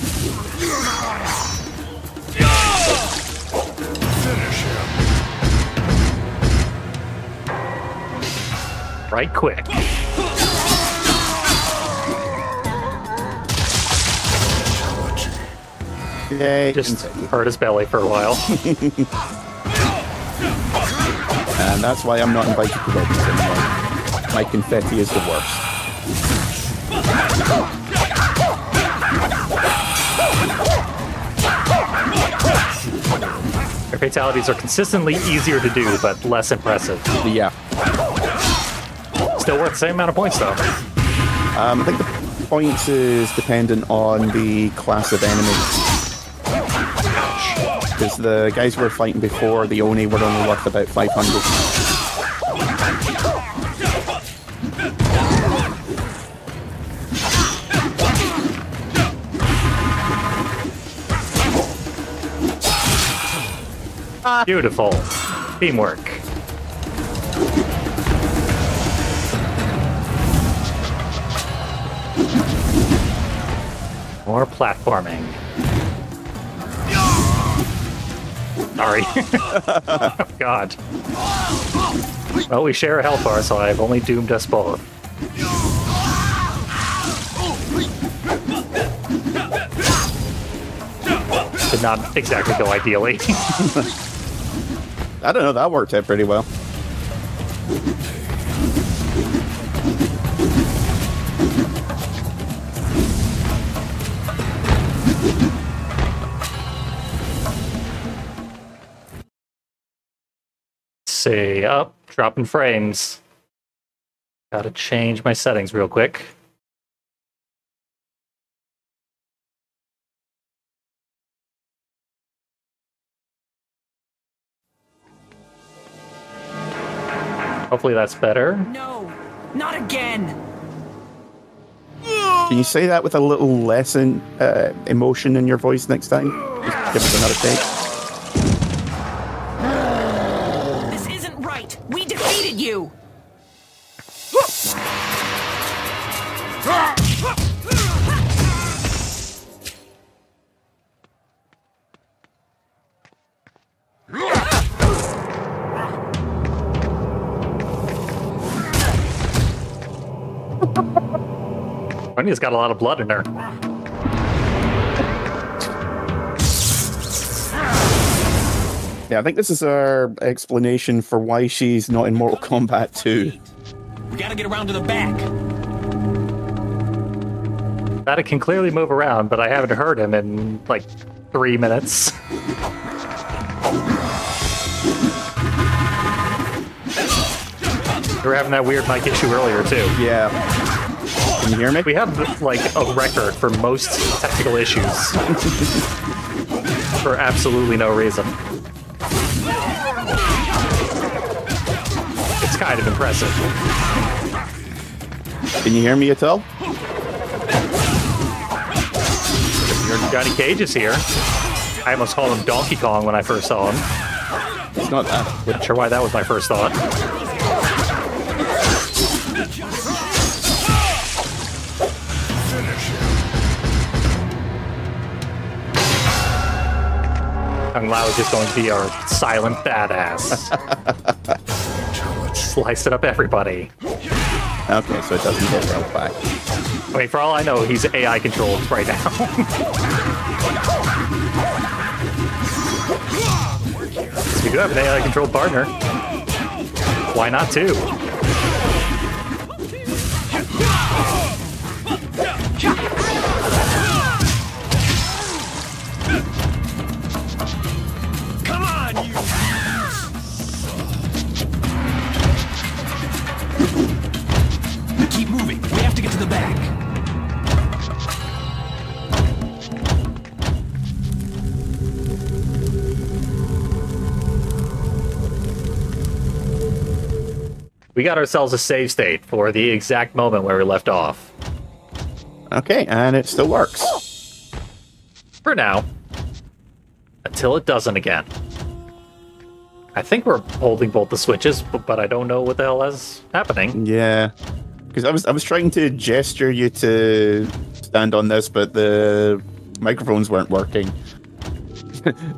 right quick. Yay. Just hurt his belly for a while. And that's why I'm not invited to weddings anymore. My confetti is the worst. Their fatalities are consistently easier to do, but less impressive. Yeah. Still worth the same amount of points, though. I think the points is dependent on the class of enemy. Because the guys we were fighting before, the Oni, were only worth about 500. Beautiful. Teamwork. More platforming. Sorry. Oh, God. Well, we share a health bar, so I've only doomed us both. Did not exactly go ideally. I don't know, that worked out pretty well. See, up, dropping frames. Gotta change my settings real quick. Hopefully that's better. No, not again. Can you say that with a little less emotion in your voice next time? Just give us another take. This isn't right. We defeated you. Bunny's got a lot of blood in her. Yeah, I think this is our explanation for why she's not in Mortal Kombat 2. We gotta get around to the back. That it can clearly move around, but I haven't heard him in like 3 minutes. We were having that weird mic issue earlier too. Yeah. Can you hear me? We have like a record for most technical issues for absolutely no reason. It's kind of impressive. Can you hear me at all? Your Johnny Cage is here. I almost called him Donkey Kong when I first saw him. It's not that. Not sure why that was my first thought. Kung Lao is just going to be our silent badass. Slice it up everybody. Okay, so it doesn't get held back. I mean, for all I know, he's AI controlled right now. We do have an AI controlled partner. Why not two? Come on, you. Keep moving. We have to get to the back. We got ourselves a save state for the exact moment where we left off. Okay, and it still works. For now. Until it doesn't again. I think we're holding both the switches, but I don't know what the hell is happening. Yeah. Because I was trying to gesture you to stand on this, but the microphones weren't working.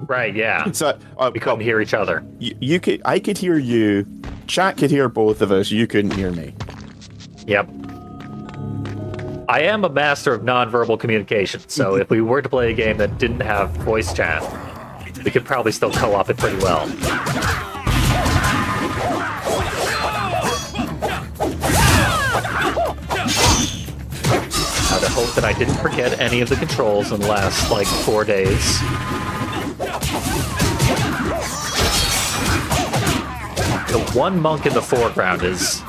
Right, yeah. So We couldn't hear each other. I could hear you chat could hear both of us, you couldn't hear me. Yep. I am a master of nonverbal communication, so if we were to play a game that didn't have voice chat, we could probably still co-op it pretty well. I would hope that I didn't forget any of the controls in the last, like, 4 days. The one monk in the foreground is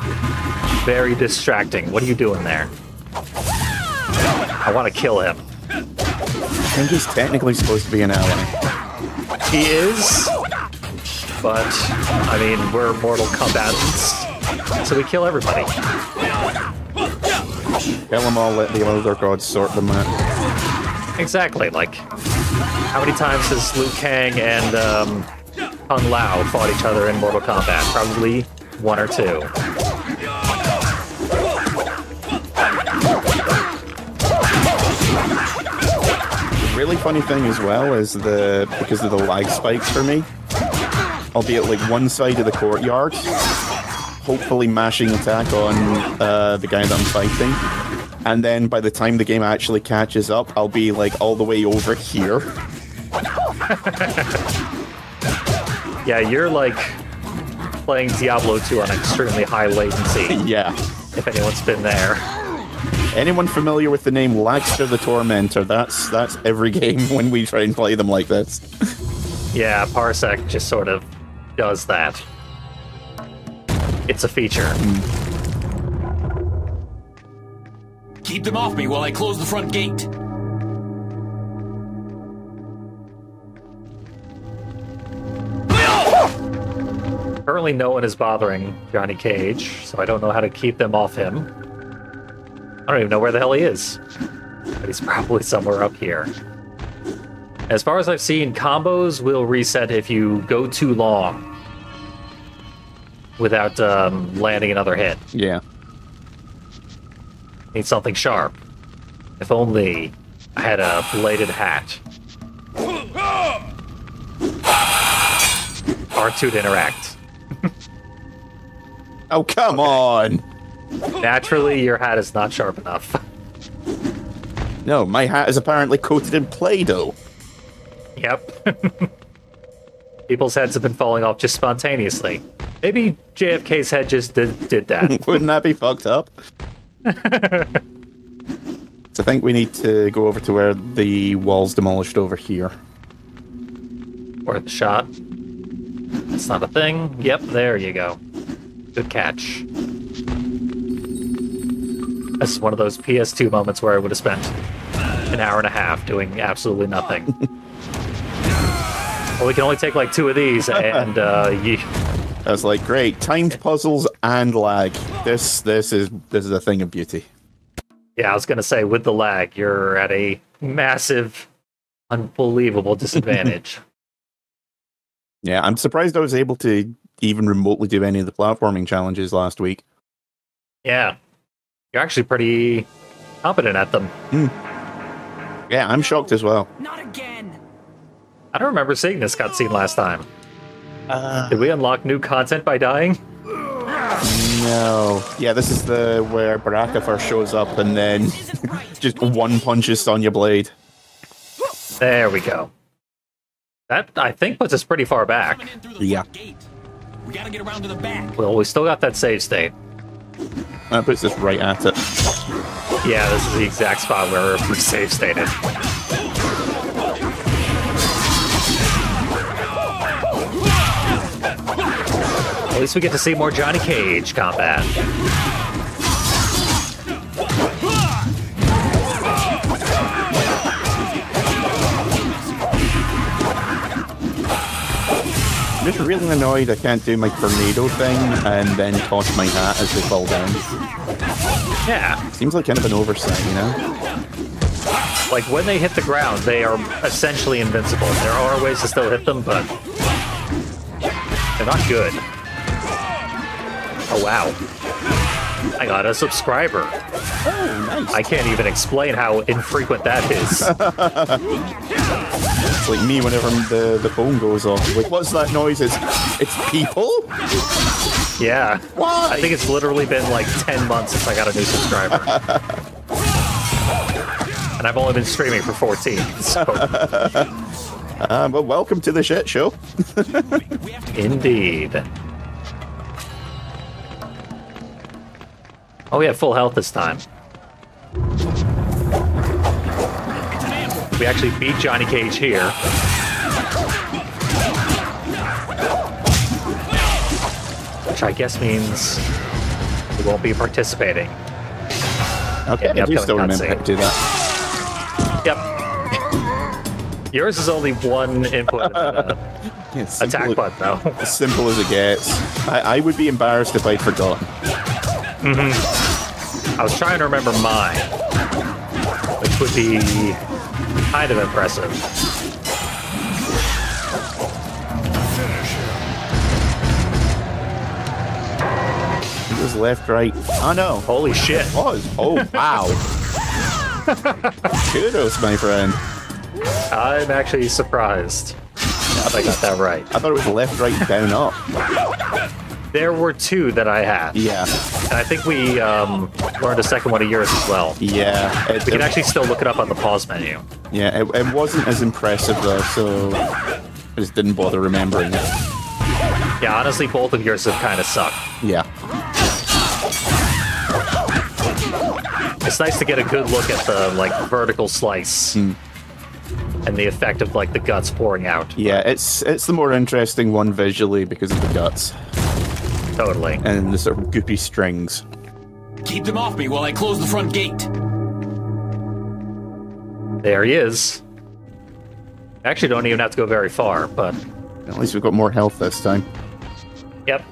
very distracting. What are you doing there? I want to kill him. I think he's technically supposed to be an ally. He is, but, I mean, we're mortal combatants, so we kill everybody. Kill them all, let the other gods sort them out. Exactly, like, how many times has Liu Kang and Kung Lao fought each other in Mortal Kombat? Probably 1 or 2. Really funny thing as well is because of the lag spikes for me, I'll be at like one side of the courtyard, hopefully mashing attack on the guy that I'm fighting, and then by the time the game actually catches up, I'll be like all the way over here. Yeah, you're like playing Diablo 2 on extremely high latency. Yeah. If anyone's been there. Anyone familiar with the name Laxter the Tormentor? That's every game when we try and play them like this. Yeah, Parsec just sort of does that. It's a feature. Keep them off me while I close the front gate. Currently no one is bothering Johnny Cage, so I don't know how to keep them off him. I don't even know where the hell he is. But he's probably somewhere up here. As far as I've seen, combos will reset if you go too long without landing another hit. Yeah. Need something sharp. If only I had a bladed hat. R2 to interact. Oh, come on! Naturally, your hat is not sharp enough. No, my hat is apparently coated in Play-Doh. Yep. People's heads have been falling off just spontaneously. Maybe JFK's head just did that. Wouldn't that be fucked up? So I think we need to go over to where the wall's demolished over here. Worth a shot. That's not a thing. Yep, there you go. Good catch. This is one of those PS2 moments where I would have spent an hour and a half doing absolutely nothing. Well, we can only take like 2 of these, and I was like, great, timed puzzles and lag. This is a thing of beauty. Yeah, I was gonna say, with the lag, you're at a massive, unbelievable disadvantage. Yeah, I'm surprised I was able to even remotely do any of the platforming challenges last week. Yeah. You're actually pretty competent at them. Yeah, I'm shocked as well. Not again. I don't remember seeing this cutscene last time. Did we unlock new content by dying? No. Yeah, this is where Baraka first shows up and then just one punches Sonya Blade. There we go. That, I think, puts us pretty far back. Yeah. We gotta get around to the back. Well, we still got that save state. That puts us right at it. Yeah, this is the exact spot where we save stated. At least we get to see more Johnny Cage combat. I'm just really annoyed I can't do my tornado thing and then toss my hat as they fall down. Yeah. Seems like kind of an oversight, you know? Like, when they hit the ground, they are essentially invincible. There are ways to still hit them, but they're not good. Oh, wow. I got a subscriber. Oh, nice. I can't even explain how infrequent that is. It's like me whenever the phone goes off. Like, what's that noise? It's people? Yeah. Why? I think it's literally been like 10 months since I got a new subscriber. And I've only been streaming for 14. So. Well, welcome to the shit show. Indeed. Oh, we have full health this time. We actually beat Johnny Cage here. Which I guess means we won't be participating. Okay, I do still remember how to do that. Yep. Yours is only one input attack button, though. As simple as it gets. I would be embarrassed if I'd forgotten. I was trying to remember mine, which would be kind of impressive. It was left, right. Oh no! Holy shit! It was. Oh wow! Kudos, my friend. I'm actually surprised if I got that right. I thought it was left, right, down, up. There were two that I had. Yeah. And I think we learned a second one of yours as well. Yeah. We can actually still look it up on the pause menu. Yeah, it wasn't as impressive though, so I just didn't bother remembering it. Yeah, honestly, both of yours have kind of sucked. Yeah. It's nice to get a good look at the like vertical slice and the effect of like the guts pouring out. Yeah, it's the more interesting one visually because of the guts. Totally. And the sort of goopy strings. Keep them off me while I close the front gate. There he is. Actually, don't even have to go very far, but... At least we've got more health this time. Yep.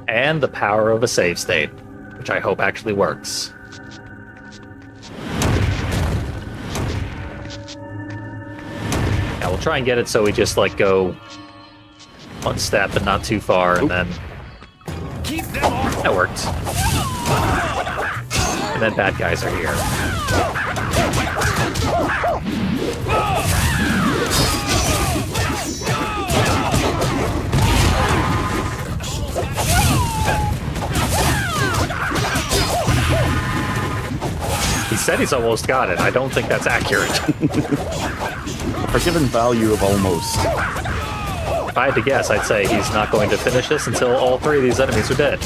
And the power of a save state, which I hope actually works. Yeah, we'll try and get it so we just, like, go one step and not too far, and then... That worked. And then bad guys are here. He said he's almost got it. I don't think that's accurate. Forgiven value of almost. If I had to guess, I'd say he's not going to finish this until all three of these enemies are dead.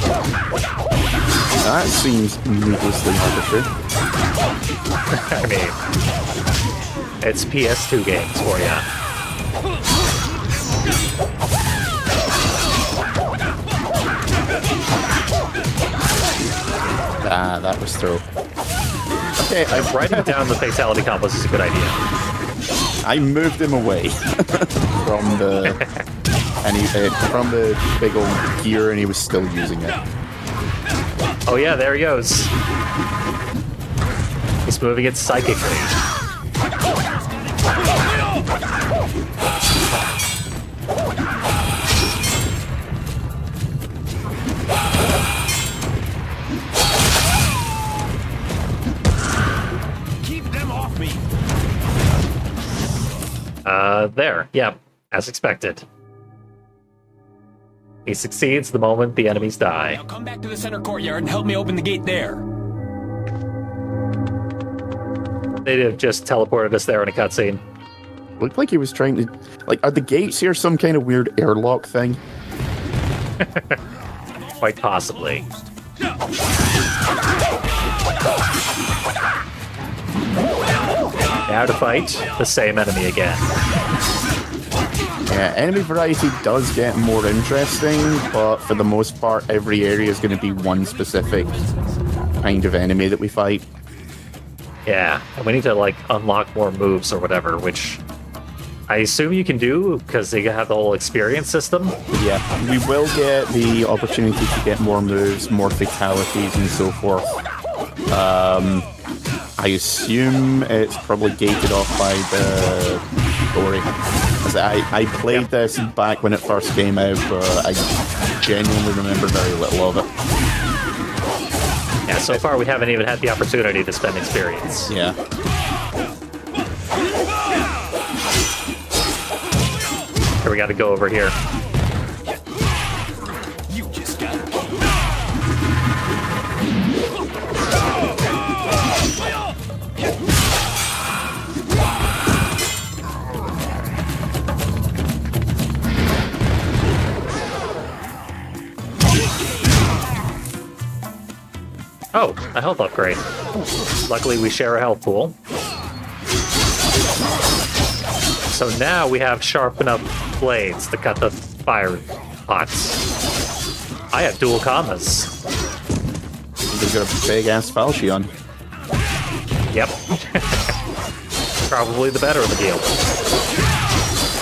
That seems needlessly arbitrary. I mean, it's PS2 games for you. Ah, that was throw. Okay, Writing down the fatality combos is a good idea. I moved him away from the from the big old gear, and he was still using it. Oh yeah, there he goes. He's moving it psychically. There. Yeah, as expected. He succeeds the moment the enemies die. Now come back to the center courtyard and help me open the gate there. They'd have just teleported us there in a cutscene. Looked like he was trying to... Like, are the gates here some kind of weird airlock thing? Quite possibly. Now to fight the same enemy again. Yeah, enemy variety does get more interesting, but for the most part, every area is going to be one specific kind of enemy that we fight. Yeah, and we need to, like, unlock more moves or whatever, which I assume you can do, because they have the whole experience system. Yeah, we will get the opportunity to get more moves, more fatalities, and so forth. I assume it's probably gated off by the gory. I played this back when it first came out, but I genuinely remember very little of it. Yeah, so far we haven't even had the opportunity to spend experience. Yeah. Here, we gotta go over here. You just gotta keep Oh, a health upgrade. Luckily, we share a health pool. So now we have sharp enough blades to cut the fire pots. I have dual commas. They've got a big-ass falchion. Yep. Probably the better of the deal.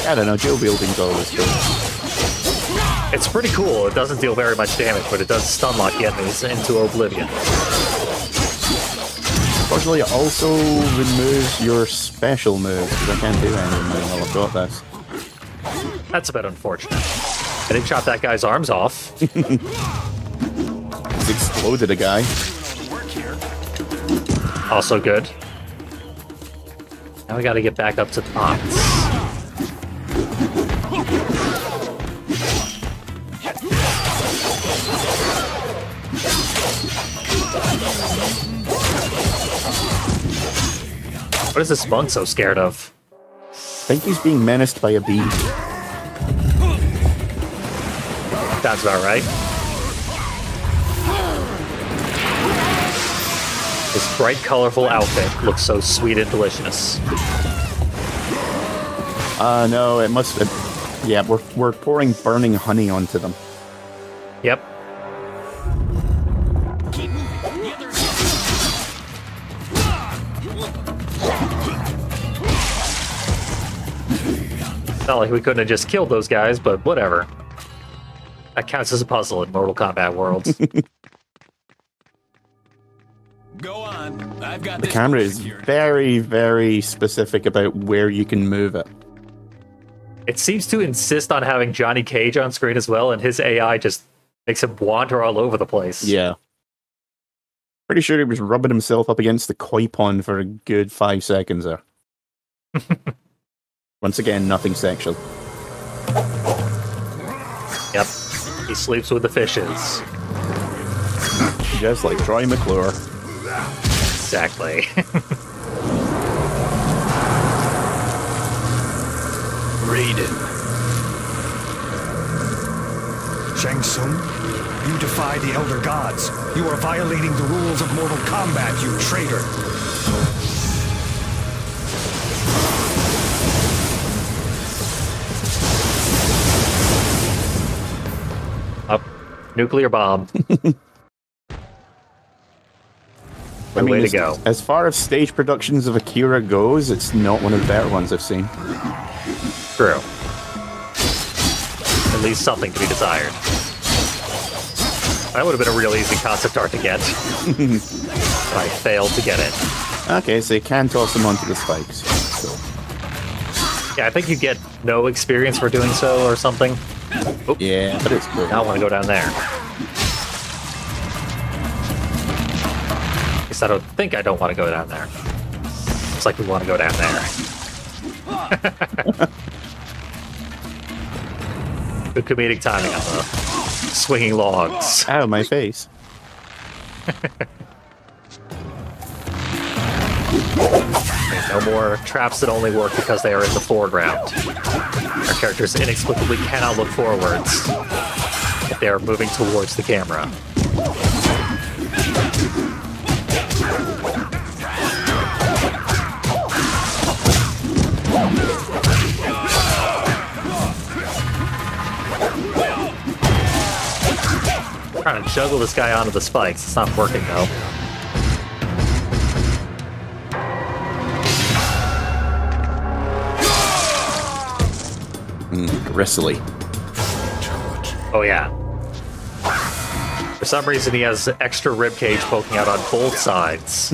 I don't know, dual wielding's always good. It's pretty cool. It doesn't deal very much damage, but it does stun lock the enemies into oblivion. Fortunately, it also removes your special moves, because I can't do anything now while I've got this. That's a bit unfortunate. I didn't chop that guy's arms off. It's exploded a guy. Also good. Now we gotta get back up to the pots. What is this monk so scared of? I think he's being menaced by a bee. Sounds about right. This bright, colorful outfit looks so sweet and delicious. No, it must... yeah, we're pouring burning honey onto them. Yep. Not like we couldn't have just killed those guys, but whatever. That counts as a puzzle in Mortal Kombat worlds. Go on. I've got The camera is very, very specific about where you can move it. It seems to insist on having Johnny Cage on screen as well, and his AI just makes him wander all over the place. Yeah. Pretty sure he was rubbing himself up against the koi pond for a good 5 seconds there. Once again, nothing sexual. Yep. He sleeps with the fishes. Just like Troy McClure. Exactly. Raiden. Shang Tsung, you defy the Elder Gods. You are violating the rules of Mortal Kombat, you traitor. Up. Nuclear bomb. I mean, way to go. As far as stage productions of Akira goes, it's not one of the better ones I've seen. True. At least something to be desired. That would have been a real easy concept art to get. But I failed to get it. Okay, so you can toss them onto the spikes. Cool. Yeah, I think you get no experience for doing so or something. Oh, Yeah, but it's cool. now I want to go down there. At least I don't think I don't want to go down there. Looks like we want to go down there. Good comedic timing on the swinging logs. Ow, my face. No more traps that only work because they are in the foreground. Our characters inexplicably cannot look forwards if they are moving towards the camera. Trying to juggle this guy onto the spikes. It's not working though. Bristly. Oh yeah. For some reason he has extra ribcage poking out on both sides.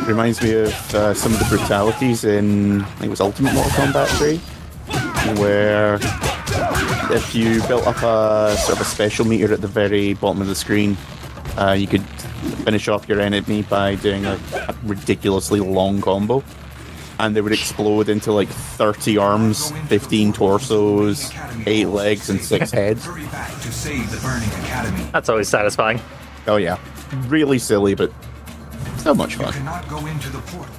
Reminds me of some of the brutalities in, I think it was Ultimate Mortal Kombat 3, where if you built up a sort of a special meter at the very bottom of the screen, you could finish off your enemy by doing a ridiculously long combo. And they would explode into like 30 arms, 15 torsos, 8 legs, and 6 heads. Hurry back to save the burning academy. That's always satisfying. Oh yeah. Really silly, but so much fun. Cannot go into the portal.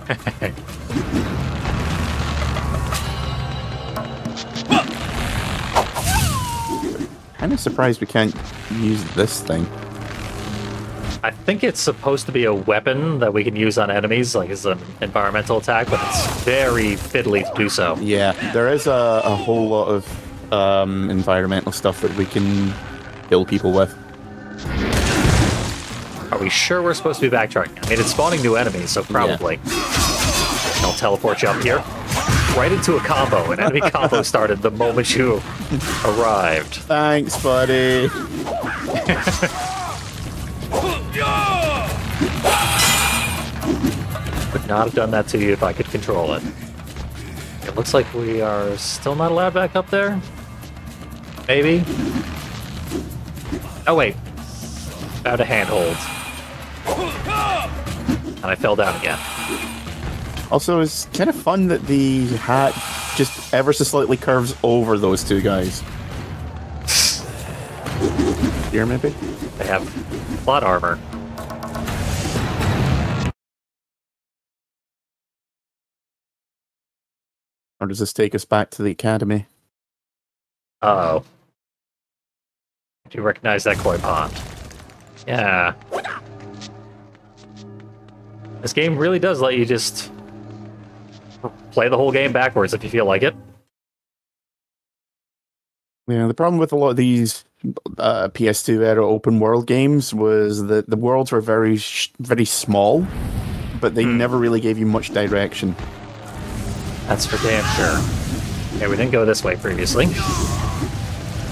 Kind of surprised we can't use this thing. I think it's supposed to be a weapon that we can use on enemies, like as an environmental attack, but it's very fiddly to do so. Yeah, there is a whole lot of environmental stuff that we can kill people with. Are we sure we're supposed to be backtracking? I mean, it's spawning new enemies, so probably. I'll teleport you up here. Right into a combo. An enemy combo started the moment you arrived. Thanks, buddy. Would not have done that to you if I could control it. It looks like we are still not allowed back up there. Maybe? Oh, wait. Found a handhold. And I fell down again. Also, it's kind of fun that the hat just ever so slightly curves over those two guys. Here, maybe? They have plot armor. Or does this take us back to the academy? Uh-oh. Do you recognize that koi pond? Yeah. This game really does let you just play the whole game backwards if you feel like it. Yeah, the problem with a lot of these PS2 era open world games was that the worlds were very small, but they never really gave you much direction. That's for damn sure. Okay, we didn't go this way previously.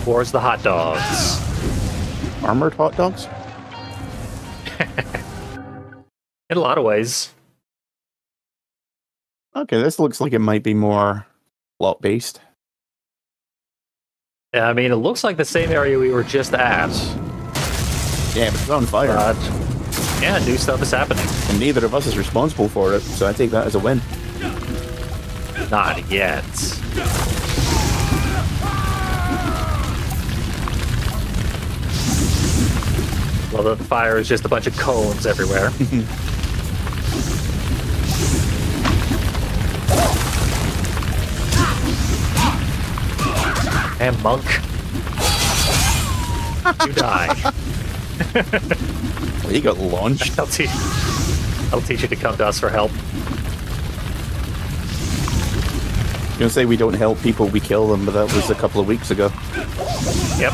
Where's the hot dogs? Armored hot dogs? In a lot of ways. Okay, this looks like it might be more plot-based. Yeah, I mean, it looks like the same area we were just at. Yeah, but it's on fire. But, yeah, new stuff is happening. And neither of us is responsible for it, so I take that as a win. Not yet. Well, the fire is just a bunch of cones everywhere. And monk. You die. Well, he got launched. I'll teach you to come to us for help. I'm gonna say we don't help people, we kill them, but that was a couple of weeks ago. Yep.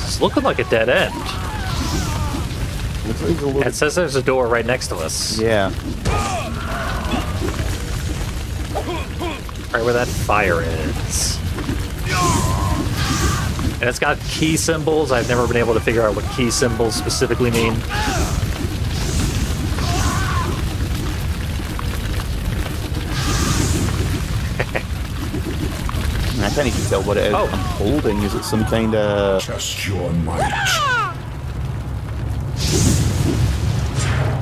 It's looking like a dead end. Looks like there's a little... It says there's a door right next to us. Yeah. Right where that fire is. And it's got key symbols. I've never been able to figure out what key symbols specifically mean. I can't even tell what it is Oh. I'm holding. Is it some kind of... Test your might.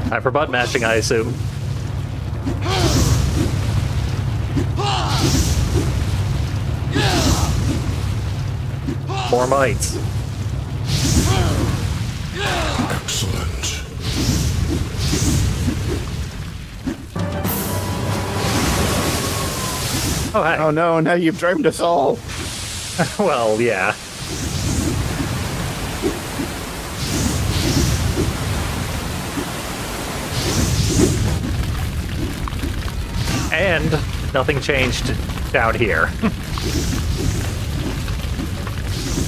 Time for butt mashing, I assume. More might. Excellent. Oh, hey. Oh no, now you've drowned us all. Well, yeah. And nothing changed down here.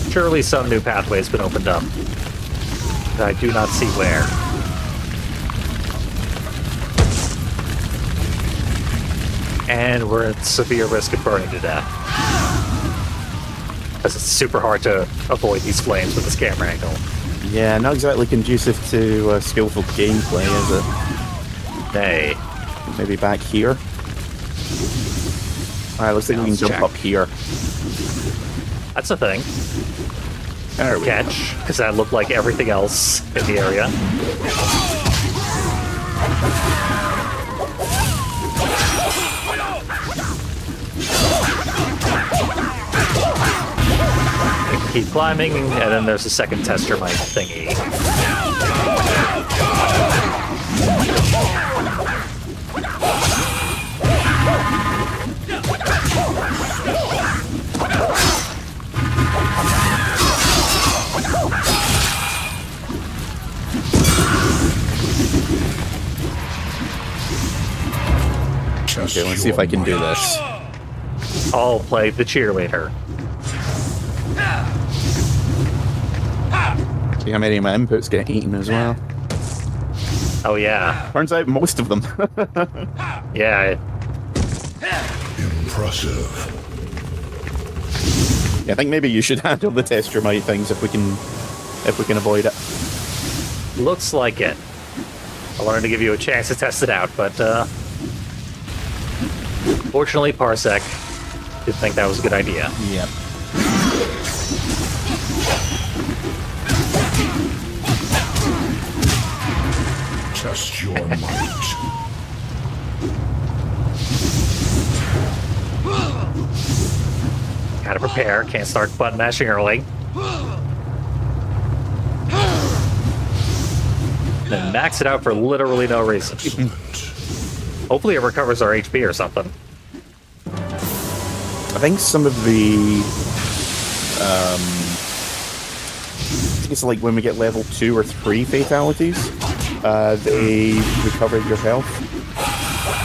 Surely some new pathway's been opened up. But I do not see where. And we're at severe risk of burning to death. Because it's super hard to avoid these flames with this camera angle. Yeah, not exactly conducive to skillful gameplay, is it? Nay. Maybe back here? Alright, looks like we can Sounds jump check. up here. That's a thing. There we go. Catch, because that looked like everything else in the area. Keep climbing, and then there's a second tester mic thingy. Okay, let's see if I can do this. I'll play the cheerleader. See how many of my inputs get eaten as well. Oh yeah. Turns out most of them. Yeah. Impressive. Yeah, I think maybe you should handle the test your might things if we can avoid it. Looks like it. I wanted to give you a chance to test it out, but fortunately Parsec didn't think that was a good idea. Yep. Test your might. Gotta prepare, can't start button mashing early. Then max it out for literally no reason. Hopefully it recovers our HP or something. I think some of the I think it's like when we get level 2 or 3 fatalities, they recover your health.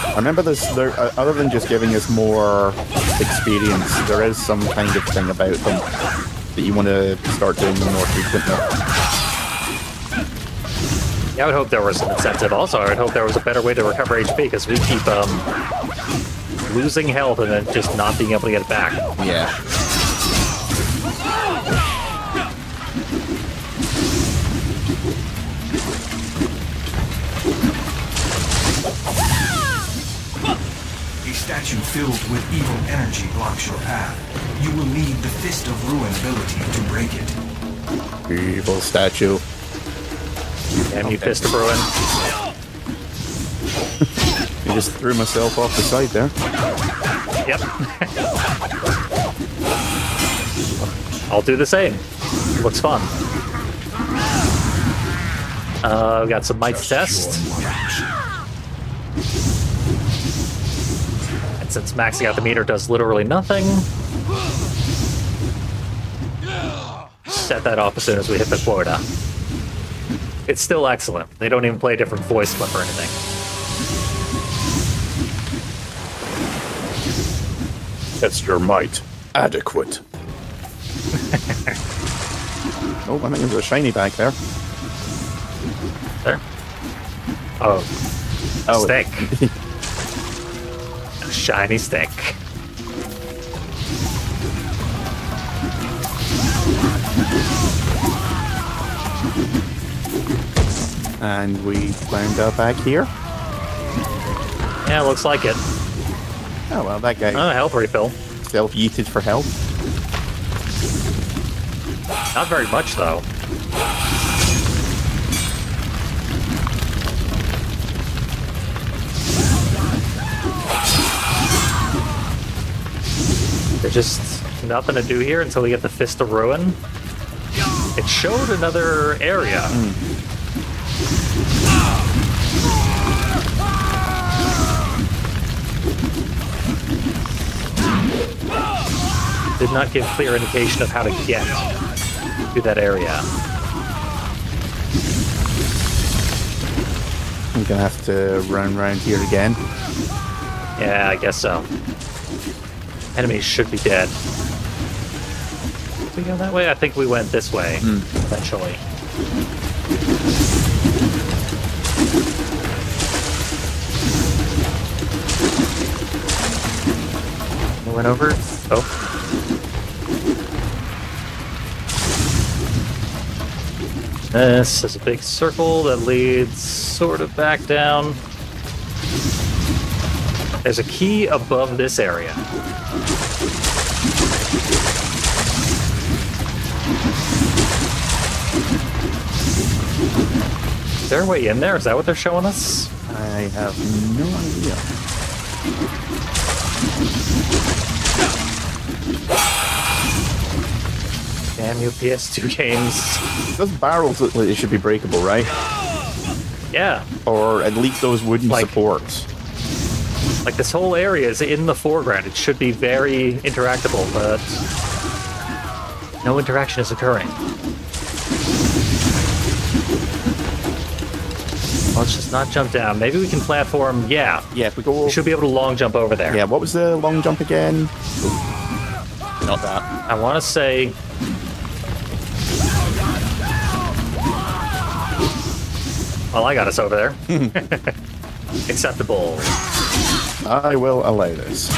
I remember this, other than just giving us more experience, there is some kind of thing about them that you want to start doing them more frequently. Yeah, I would hope there was an incentive. Also, I would hope there was a better way to recover HP, because we keep losing health and then just not being able to get it back. Yeah. A statue filled with evil energy blocks your path. You will need the Fist of Ruin ability to break it. Evil statue. Damn you, Fist of Ruin. I just threw myself off the side there. Yep. I'll do the same. Looks fun. We got some might test. And since maxing out the meter does literally nothing, set that off as soon as we hit the quota. It's still excellent. They don't even play a different voice clip or anything. Test your might. Adequate. Oh, I think there's a shiny back there. There. Oh. Oh, Stick. A shiny stick. And we wound up back here. Yeah, looks like it. Oh, well, that guy Oh, health refill. self-yeeted for health. Not very much, though. There's just nothing to do here until we get the Fist of Ruin. It showed another area. Did not give clear indication of how to get to that area. I'm gonna have to run around here again. Yeah, I guess so. Enemies should be dead. Did we go that way? I think we went this way, eventually. We went over? Oh. This is a big circle that leads sort of back down. There's a key above this area. Is there a way in there? Is that what they're showing us? I have no idea. Damn you, PS2 games. Those barrels look like they should be breakable, right? Yeah. Or at least those wooden supports. Like, this whole area is in the foreground. It should be very interactable, but no interaction is occurring. Let's just not jump down. Maybe we can platform. Yeah. Yeah, if we go... We should be able to long jump over there. Yeah, what was the long jump again? Ooh, not that. I want to say... Well, I got us over there. Acceptable. I will allow this.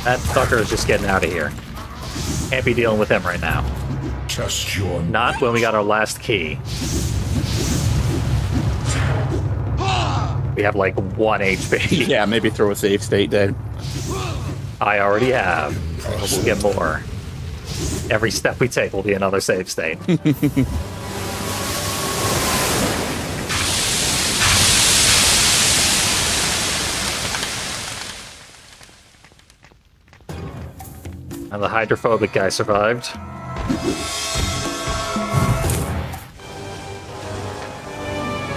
That fucker is just getting out of here. Can't be dealing with him right now. Just your... Not when we got our last key. We have like 1 HP. Yeah, maybe throw a save state down. I already have. We'll get more. Every step we take will be another save state. And the hydrophobic guy survived.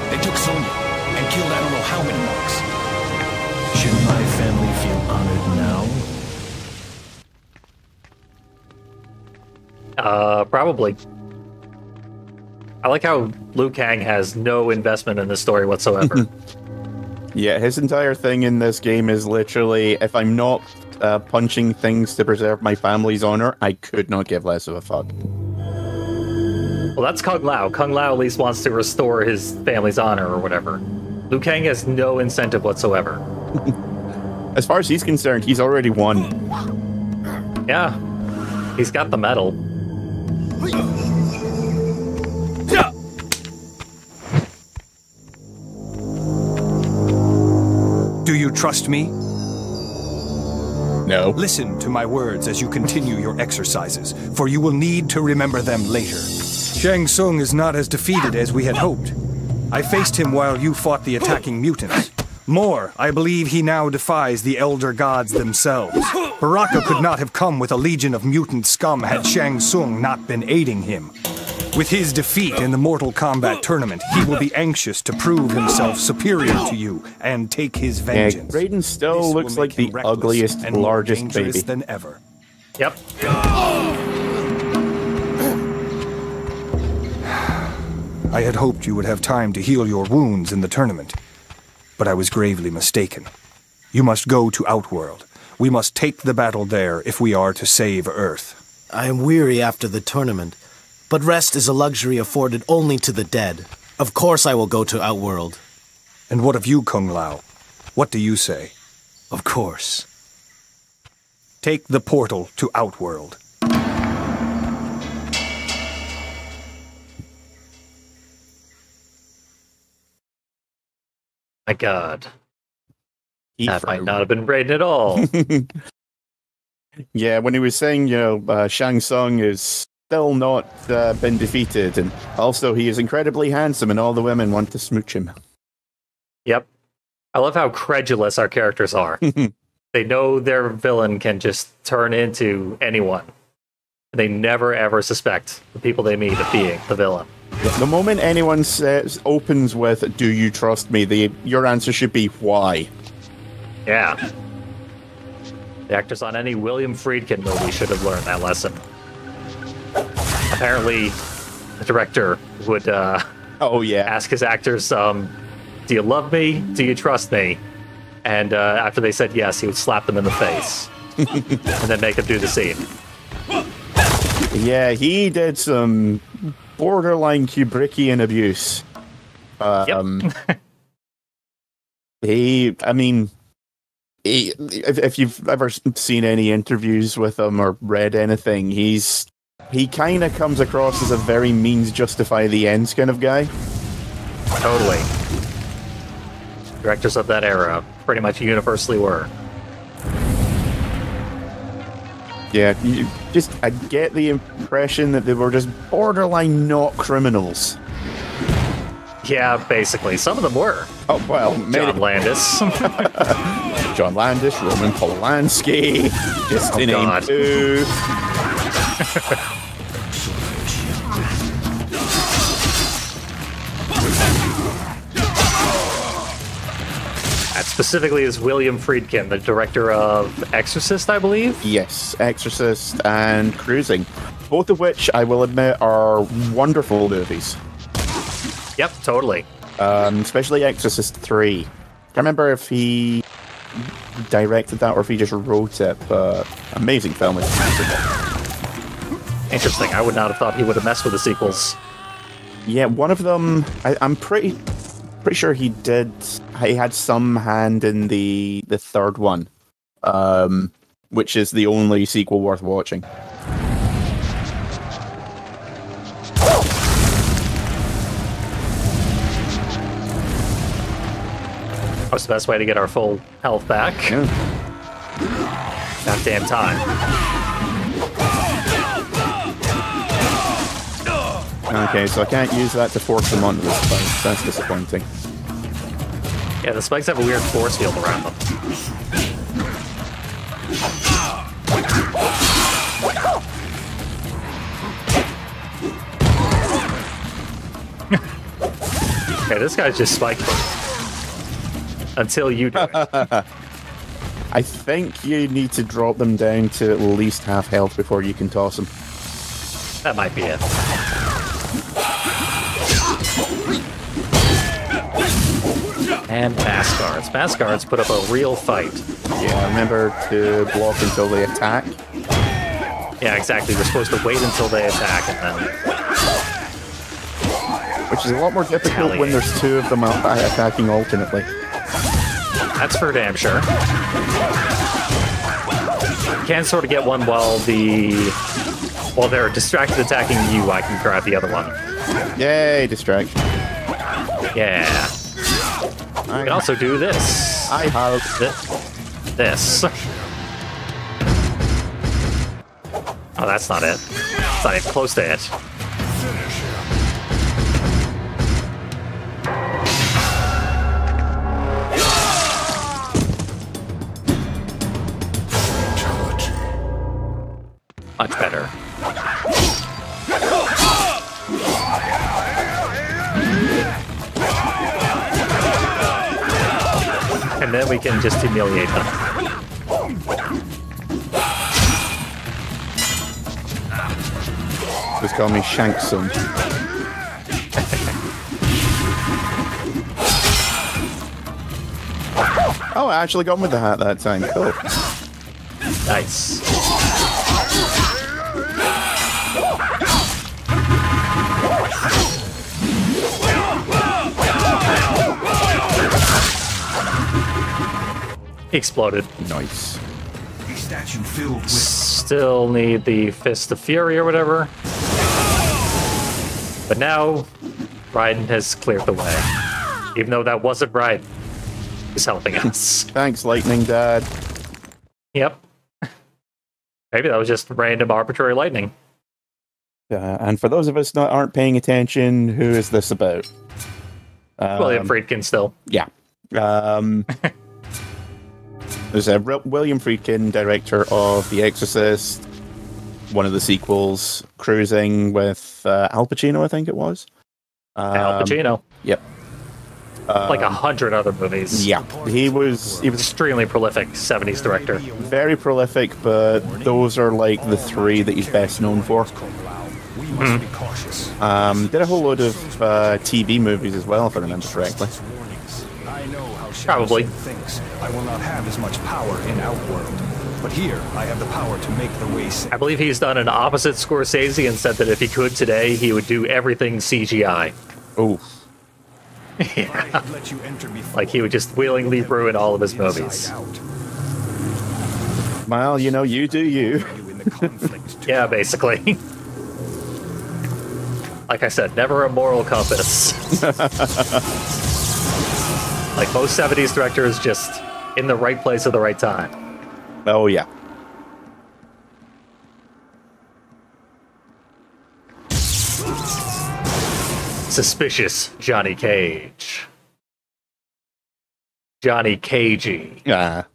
They took Sonya and killed I don't know how many monks. Should my family feel honored now? Probably. I like how Liu Kang has no investment in this story whatsoever. Yeah, his entire thing in this game is literally, if I'm not punching things to preserve my family's honor, I could not give less of a fuck. Well, that's Kung Lao. Kung Lao at least wants to restore his family's honor or whatever. Liu Kang has no incentive whatsoever. As far as he's concerned, he's already won. Yeah, he's got the medal. Do you trust me? No. Listen to my words as you continue your exercises, for you will need to remember them later. Shang Tsung is not as defeated as we had hoped. I faced him while you fought the attacking mutants. More, I believe he now defies the Elder Gods themselves. Baraka could not have come with a legion of mutant scum had Shang Tsung not been aiding him. With his defeat in the Mortal Kombat tournament, he will be anxious to prove himself superior to you and take his vengeance. Yeah, Raiden still looks like the ugliest, and largest more dangerous baby than ever. Yep. I had hoped you would have time to heal your wounds in the tournament, but I was gravely mistaken. You must go to Outworld. We must take the battle there if we are to save Earth. I am weary after the tournament, but rest is a luxury afforded only to the dead. Of course I will go to Outworld. And what of you, Kung Lao? What do you say? Of course. Take the portal to Outworld. My God. That might not have been Raiden at all. Yeah, when he was saying, Shang Tsung is still not been defeated, and also he is incredibly handsome and all the women want to smooch him. Yep. I love how credulous our characters are. They know their villain can just turn into anyone. They never ever suspect the people they meet of being the villain. The moment anyone opens with, "Do you trust me?" your answer should be, "Why?" Yeah. The actors on any William Friedkin movie should have learned that lesson. Apparently, the director would ask his actors, "Do you love me? Do you trust me?" And after they said yes, he would slap them in the face and then make them do the scene. Yeah, he did some borderline Kubrickian abuse. If you've ever seen any interviews with him or read anything, he kind of comes across as a very means justify the ends kind of guy. Totally. Directors of that era pretty much universally were. Yeah, I get the impression that they were just borderline not criminals. Yeah, basically. Some of them were. Oh, well, John Landis. John Landis, Roman Polanski, just to name two. That specifically is William Friedkin, the director of Exorcist, I believe? Yes, Exorcist and Cruising. Both of which, I will admit, are wonderful movies. Yep, totally. Especially Exorcist 3. Can't remember if he directed that or if he just wrote it, but amazing film. Interesting. I would not have thought he would have messed with the sequels. Yeah, one of them, I'm pretty sure he did. He had some hand in the third one, which is the only sequel worth watching. What's the best way to get our full health back? Yeah. That damn time. Okay, so I can't use that to force them onto the spikes. That's disappointing. Yeah, the spikes have a weird force field around them. Okay, this guy's just spiked until you do it. I think you need to drop them down to at least half health before you can toss them. That might be it. And mass guards. Mass guards put up a real fight. Yeah, remember to block until they attack. Yeah, exactly. We're supposed to wait until they attack and then... Which is a lot more difficult when there's two of them attacking alternately. That's for damn sure. You can sort of get one while they're distracted attacking you, I can grab the other one. Yay, distraction. Yeah. You can also do this. I have this. Oh, that's not it. It's not even close to it. Much better. And then we can just humiliate them. Just call me Shankson. Oh, I actually got him with the hat that time. Cool. Nice. Exploded. Nice. A statue filled with... Still need the Fist of Fury or whatever. But now, Raiden has cleared the way. Even though that wasn't Raiden. He's helping us. Thanks, Lightning Dad. Yep. Maybe that was just random arbitrary lightning. And for those of us that aren't paying attention, who is this about? William Friedkin still. Yeah. There's a William Friedkin, director of The Exorcist, one of the sequels, Cruising with Al Pacino, I think it was. Al Pacino. Yep. Like 100 other movies. Yeah, he was extremely prolific 70s director. Very prolific, but those are like the three that he's best known for. Did a whole load of TV movies as well, if I remember correctly. Probably. Thinks I will not have as much power in Outworld, but here I have the power to make the way safe. I believe he's done an opposite Scorsese and said that if he could today, he would do everything CGI. Oh. Yeah. Like he would just willingly ruin all of his movies. Well, you know, you do you. Yeah, basically. Like I said, never a moral compass. Like most 70s directors, just in the right place at the right time. Oh, yeah. Suspicious Johnny Cage. Johnny Cagey. Yeah.